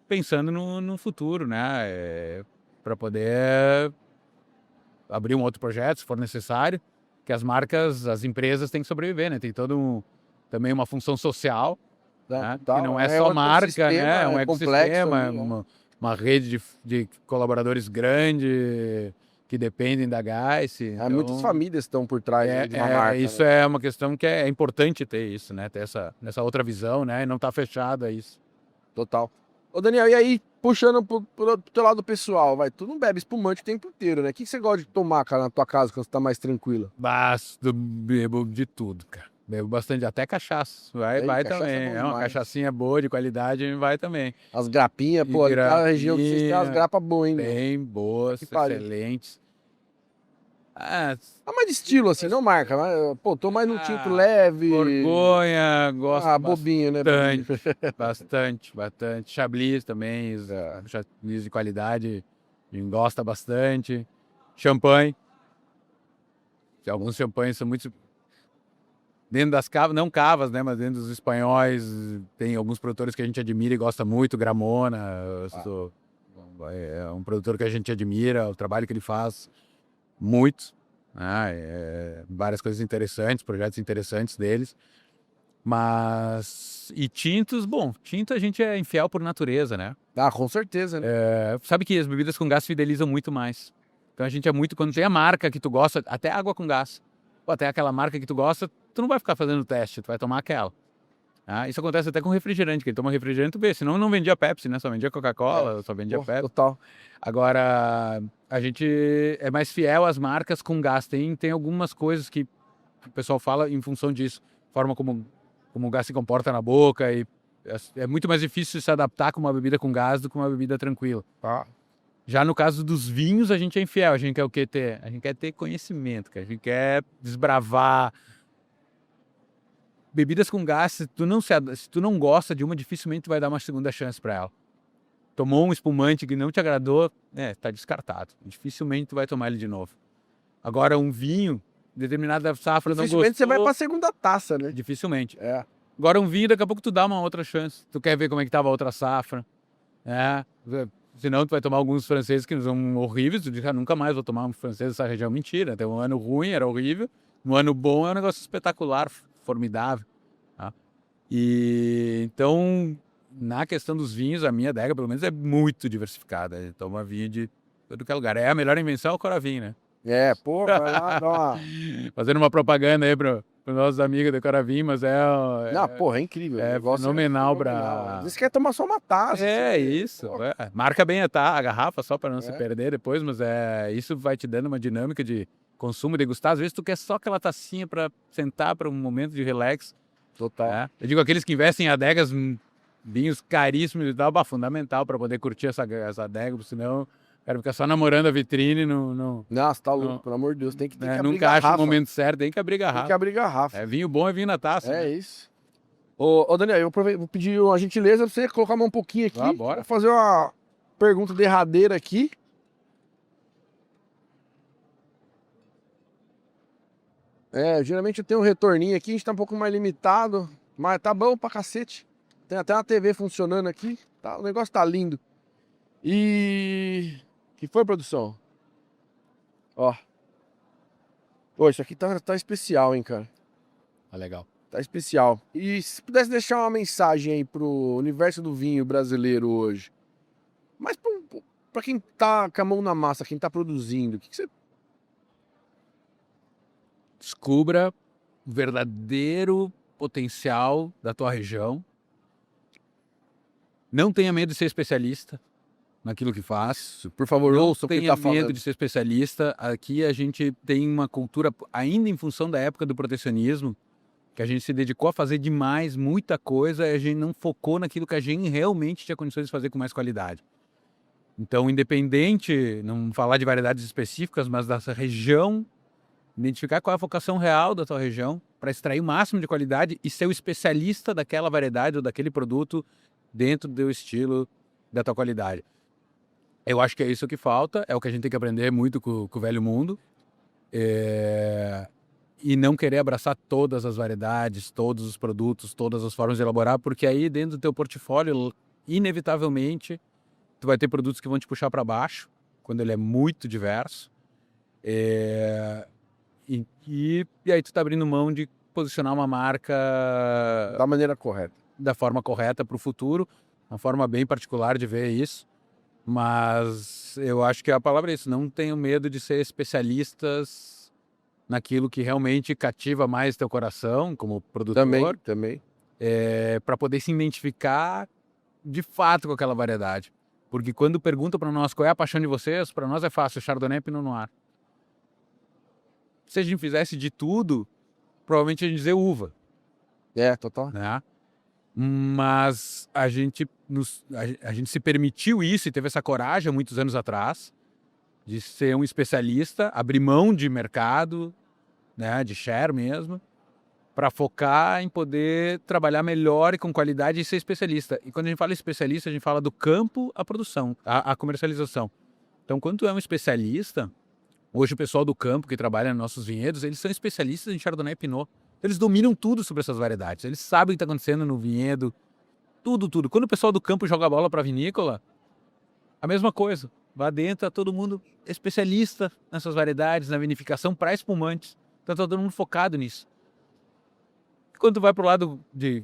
Speaker 2: pensando no futuro, né? Para poder abrir um outro projeto, se for necessário, que as marcas, as empresas têm que sobreviver, né? Tem também uma função social, né? Que não é só marca, né? É um ecossistema, uma rede de colaboradores grande que dependem da Gás. Então,
Speaker 1: muitas famílias estão por trás de uma marca.
Speaker 2: Isso, né? É uma questão que é importante ter isso, né? Ter essa outra visão, né? E não estar fechado a isso.
Speaker 1: Total. Ô Daniel, e aí, puxando pro teu lado pessoal, tu não bebe espumante o tempo inteiro, né? O que você gosta de tomar, cara, na tua casa, quando você tá mais tranquila?
Speaker 2: Bebo de tudo, cara. Bebo bastante, até cachaça. Vai cachaça também. É uma cachaçinha boa, de qualidade, vai também.
Speaker 1: As grapinhas, pô, ali na região que vocês têm umas grapas boas, hein?
Speaker 2: Bem boas, excelentes.
Speaker 1: Mas de estilo, assim, não marca. Mas, pô, tô mais num tinto leve.
Speaker 2: Borgonha, gosto
Speaker 1: bobinho, né?
Speaker 2: Bastante. Chablis também, Chablis de qualidade, a gente gosta bastante. Champanhe. Alguns champanhes são muito... Dentro das cavas, não cavas, né? Mas dentro dos espanhóis, tem alguns produtores que a gente admira e gosta muito. Gramona, é um produtor que a gente admira, o trabalho que ele faz, muito. Várias coisas interessantes, projetos interessantes deles. Mas... E tintos, bom, tinto a gente é infiel por natureza, né?
Speaker 1: Com certeza, né?
Speaker 2: Sabe que as bebidas com gás fidelizam muito mais. Então a gente é muito... Quando tem a marca que tu gosta, até água com gás, ou até aquela marca que tu gosta, tu não vai ficar fazendo teste, tu vai tomar aquela. Isso acontece até com refrigerante, que ele toma refrigerante, tu vê, senão não vendia Pepsi, né? Só vendia Coca-Cola, só vendia Pepsi.
Speaker 1: Total.
Speaker 2: Agora, a gente é mais fiel às marcas com gás. Tem algumas coisas que o pessoal fala em função disso. Forma como o gás se comporta na boca. E é muito mais difícil se adaptar com uma bebida com gás do que uma bebida tranquila. Já no caso dos vinhos, a gente é infiel. A gente quer o quê? A gente quer ter conhecimento, a gente quer desbravar. Bebidas com gás, se tu não gosta de uma, dificilmente tu vai dar uma segunda chance para ela. Tomou um espumante que não te agradou, tá descartado. Dificilmente tu vai tomar ele de novo. Agora, um vinho, determinada safra não gostou...
Speaker 1: Dificilmente você vai pra segunda taça, né?
Speaker 2: Dificilmente. Agora, um vinho, daqui a pouco tu dá uma outra chance. Tu quer ver como é que tava a outra safra. Senão tu vai tomar alguns franceses que são horríveis. Tu diz, nunca mais vou tomar um francês dessa região. Mentira, tem um ano ruim, era horrível. Um ano bom é um negócio espetacular, formidável. E então, na questão dos vinhos, a minha adega, pelo menos, é muito diversificada. Toma vinho de todo que é lugar. A melhor invenção é o Coravinho, né?
Speaker 1: Vai lá, dá uma...
Speaker 2: Fazendo uma propaganda aí para os nossos amigos do Coravinho, mas é
Speaker 1: incrível.
Speaker 2: É fenomenal para...
Speaker 1: Você quer tomar só uma taça.
Speaker 2: Isso. Marca bem a garrafa, só para não se perder depois, mas isso vai te dando uma dinâmica de consumo, degustar. Às vezes tu quer só aquela tacinha para sentar para um momento de relax.
Speaker 1: Total.
Speaker 2: Eu digo, aqueles que investem em adegas, vinhos caríssimos e tal, fundamental para poder curtir essa adega, senão... Quero ficar só namorando a vitrine, não...
Speaker 1: Nossa, tá louco, pelo amor de Deus. Tem que abrir
Speaker 2: nunca acha o momento certo, tem que abrir garrafa.
Speaker 1: Tem que abrir garrafa.
Speaker 2: Vinho bom é vinho na taça.
Speaker 1: Isso. Ô, Daniel, eu vou pedir uma gentileza pra você colocar um pouquinho aqui.
Speaker 2: Bora.
Speaker 1: Vou fazer uma pergunta derradeira aqui. Geralmente eu tenho um retorninho aqui, a gente tá um pouco mais limitado, mas tá bom pra cacete. Tem até uma TV funcionando aqui, o negócio tá lindo. Que foi, produção? Isso aqui tá especial, hein, cara.
Speaker 2: Legal.
Speaker 1: Tá especial. E se pudesse deixar uma mensagem aí pro universo do vinho brasileiro hoje, mas pra quem tá com a mão na massa, quem tá produzindo, o que você...
Speaker 2: Descubra o verdadeiro potencial da tua região. Não tenha medo de ser especialista naquilo que faz.
Speaker 1: Por favor, ouça o que
Speaker 2: tá falando. Não tenha medo de ser especialista. Aqui a gente tem uma cultura, ainda em função da época do protecionismo, que a gente se dedicou a fazer demais, muita coisa, e a gente não focou naquilo que a gente realmente tinha condições de fazer com mais qualidade. Então, independente, não falar de variedades específicas, mas dessa região, identificar qual é a vocação real da tua região, para extrair o máximo de qualidade e ser o especialista daquela variedade ou daquele produto dentro do estilo da tua qualidade. Eu acho que é isso que falta, é o que a gente tem que aprender muito com o velho mundo. E não querer abraçar todas as variedades, todos os produtos, todas as formas de elaborar, porque aí dentro do teu portfólio, inevitavelmente, tu vai ter produtos que vão te puxar para baixo, quando ele é muito diverso. E aí tu tá abrindo mão de posicionar uma marca...
Speaker 1: Da maneira correta.
Speaker 2: Da forma correta para o futuro, uma forma bem particular de ver isso. Mas eu acho que a palavra é isso, não tenham medo de ser especialistas naquilo que realmente cativa mais teu coração como produtor.
Speaker 1: Também.
Speaker 2: Para poder se identificar de fato com aquela variedade. Porque quando perguntam para nós qual é a paixão de vocês, para nós é fácil, Chardonnay e Pinot Noir. Se a gente fizesse de tudo, provavelmente a gente ia dizer uva.
Speaker 1: Total.
Speaker 2: Né? Mas a gente se permitiu isso e teve essa coragem há muitos anos atrás de ser um especialista, abrir mão de mercado, né, de share mesmo, para focar em poder trabalhar melhor e com qualidade e ser especialista. E quando a gente fala especialista, a gente fala do campo à produção, à comercialização. Então, quando tu é um especialista, Hoje o pessoal do campo que trabalha nos nossos vinhedos, eles são especialistas em Chardonnay e Pinot. Eles dominam tudo sobre essas variedades. Eles sabem o que está acontecendo no vinhedo, tudo, tudo. Quando o pessoal do campo joga a bola para a vinícola, a mesma coisa. Lá dentro, tá todo mundo especialista nessas variedades, na vinificação para espumantes. Então tá todo mundo focado nisso. Quando tu vai pro lado de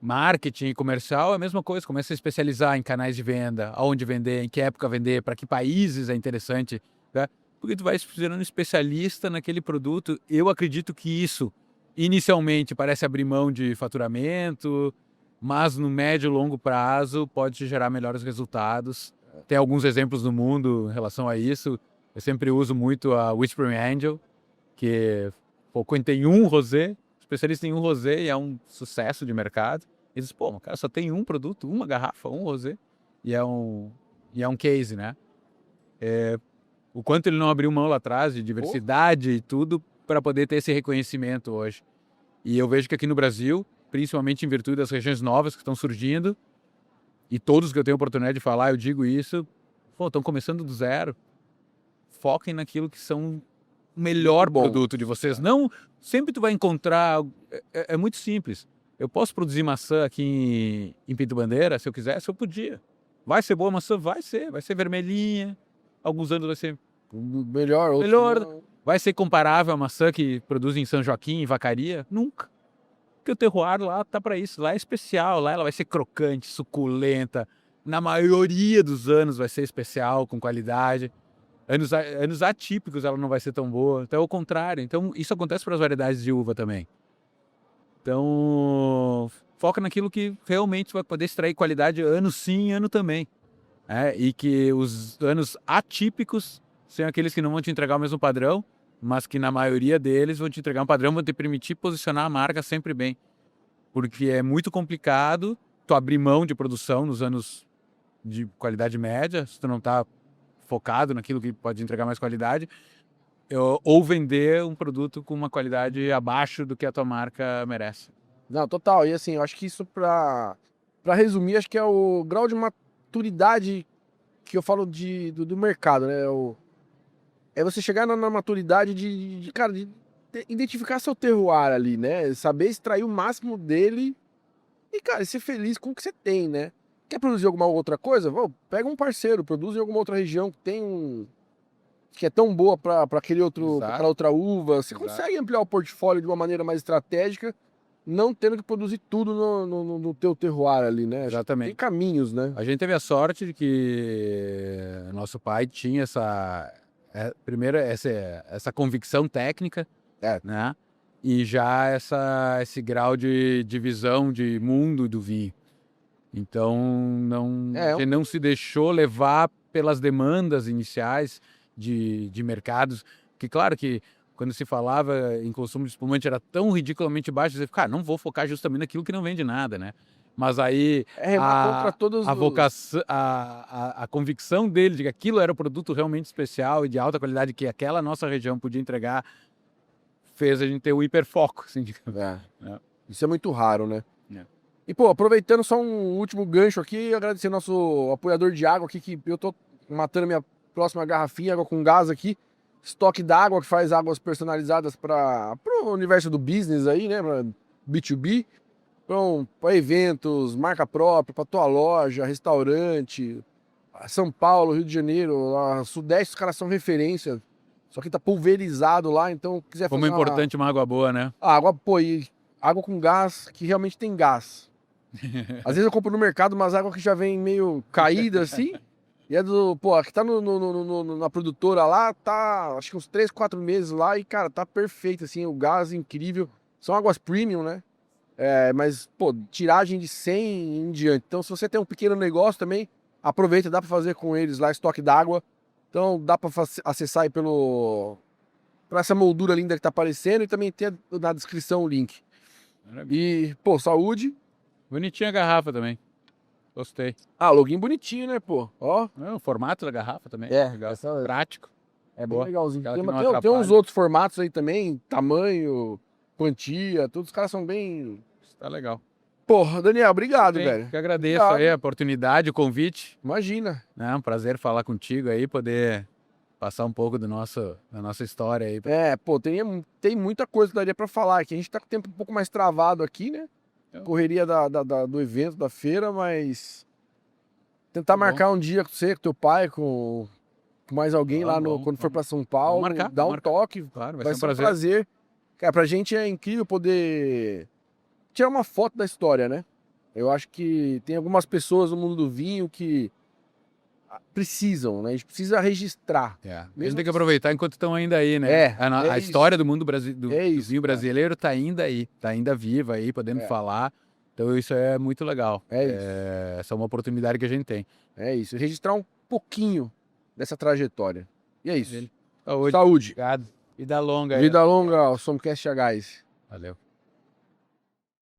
Speaker 2: marketing e comercial, é a mesma coisa. Começa a especializar em canais de venda, aonde vender, em que época vender, para que países é interessante, né? Porque tu vai se virando especialista naquele produto. Eu acredito que isso, inicialmente, parece abrir mão de faturamento, mas no médio e longo prazo pode te gerar melhores resultados. Tem alguns exemplos no mundo em relação a isso. Eu sempre uso muito a Whispering Angel, que focou em um rosé, especialista em um rosé, e é um sucesso de mercado. E diz, pô, o cara só tem um produto, uma garrafa, um rosé, e é um case, né? O quanto ele não abriu mão lá atrás de diversidade e tudo para poder ter esse reconhecimento hoje. E eu vejo que aqui no Brasil, principalmente em virtude das regiões novas que estão surgindo, e todos que eu tenho oportunidade de falar, eu digo isso, pô, estão começando do zero. Foquem naquilo que são o melhor produto de vocês. Não, sempre tu vai encontrar, é muito simples. Eu posso produzir maçã aqui em Pinto Bandeira, se eu quisesse, eu podia. Vai ser boa maçã? Vai ser vermelhinha. Alguns anos vai ser
Speaker 1: melhor,
Speaker 2: melhor. Vai ser comparável à maçã que produz em São Joaquim, em Vacaria? Nunca. Porque o terroir lá tá para isso. Lá é especial, lá ela vai ser crocante, suculenta. Na maioria dos anos vai ser especial, com qualidade. Anos atípicos ela não vai ser tão boa. Então é o contrário. Então isso acontece para as variedades de uva também. Então foca naquilo que realmente vai poder extrair qualidade ano sim, ano também. E que os anos atípicos são aqueles que não vão te entregar o mesmo padrão, mas que na maioria deles vão te entregar um padrão, vão te permitir posicionar a marca sempre bem. Porque é muito complicado tu abrir mão de produção nos anos de qualidade média, se tu não está focado naquilo que pode entregar mais qualidade, ou vender um produto com uma qualidade abaixo do que a tua marca merece.
Speaker 1: Não, total. E assim, eu acho que isso, pra resumir, acho que é o grau de maturidade que eu falo do mercado, né? É você chegar na maturidade cara, de identificar seu terroir ali, né? Saber extrair o máximo dele e, cara, ser feliz com o que você tem, né? Quer produzir alguma outra coisa? Pega um parceiro, produz em alguma outra região que tem que é tão boa para aquela outra uva. Você consegue ampliar o portfólio de uma maneira mais estratégica, não tendo que produzir tudo no teu terroir ali, né?
Speaker 2: Exatamente.
Speaker 1: Tem caminhos, né?
Speaker 2: A gente teve a sorte de que nosso pai tinha primeiro essa convicção técnica, né? E já esse grau de visão de mundo do vinho. Então a gente não se deixou levar pelas demandas iniciais de mercados, que claro que quando se falava em consumo de espumante era tão ridiculamente baixo, você fica, cara, não vou focar justamente naquilo que não vende nada, né? Mas aí a convicção dele de que aquilo era um produto realmente especial e de alta qualidade que aquela nossa região podia entregar, fez a gente ter o hiperfoco, assim, digamos.
Speaker 1: Isso é muito raro, né? E, pô, aproveitando só um último gancho aqui, agradecer nosso apoiador de água aqui, que eu tô matando minha próxima garrafinha, água com gás aqui. Estoque d'água, que faz águas personalizadas para o universo do business aí, né? Pra B2B. Então, para eventos, marca própria, para tua loja, restaurante, São Paulo, Rio de Janeiro, Sudeste, os caras são referência. Só que tá pulverizado lá, então quiser fazer
Speaker 2: como é importante uma água boa, né?
Speaker 1: Água, pô, e água com gás, que realmente tem gás. Às vezes eu compro no mercado umas águas que já vem meio caída assim. E é que tá na produtora lá, tá acho que uns 3, 4 meses lá e, cara, tá perfeito, assim, o gás incrível. São águas premium, né? Mas, pô, tiragem de 100 em diante. Então, se você tem um pequeno negócio também, aproveita, dá pra fazer com eles lá, estoque d'água. Então, dá pra acessar aí pra essa moldura linda que tá aparecendo e também tem na descrição o link. E, pô, saúde.
Speaker 2: Bonitinha a garrafa também. Gostei.
Speaker 1: Login bonitinho, né, pô? Ó.
Speaker 2: O formato da garrafa também. Legal. Prático.
Speaker 1: É bem legalzinho.
Speaker 2: Tem
Speaker 1: uns outros formatos aí também, tamanho, quantia, todos os caras são bem...
Speaker 2: Tá legal.
Speaker 1: Porra, Daniel, obrigado, velho.
Speaker 2: Que agradeço aí a oportunidade, o convite.
Speaker 1: Imagina.
Speaker 2: É um prazer falar contigo aí, poder passar um pouco da nossa história aí.
Speaker 1: Pô, tem muita coisa que daria pra falar aqui. A gente tá com o tempo um pouco mais travado aqui, né? Correria do evento, da feira, mas... Tentar
Speaker 2: Tá bom.
Speaker 1: marcar um dia com você, com teu pai, com mais alguém lá quando for pra São Paulo.
Speaker 2: marcar,
Speaker 1: Dá um toque.
Speaker 2: Claro,
Speaker 1: Vai ser um prazer. Cara, pra gente é incrível poder tirar uma foto da história, né? Eu acho que tem algumas pessoas no mundo do vinho que precisam, né? A gente precisa registrar.
Speaker 2: A gente tem que aproveitar enquanto estão ainda aí, né?
Speaker 1: É
Speaker 2: a
Speaker 1: isso.
Speaker 2: história do mundo do
Speaker 1: É isso,
Speaker 2: vinho brasileiro tá ainda aí, tá ainda viva aí, podendo falar. Então isso é muito legal. Essa é uma oportunidade que a gente tem.
Speaker 1: É isso, registrar um pouquinho dessa trajetória. E é isso.
Speaker 2: Saúde.
Speaker 1: Saúde.
Speaker 2: Obrigado. Vida longa aí.
Speaker 1: Vida longa ao Somcast Guys.
Speaker 2: Valeu.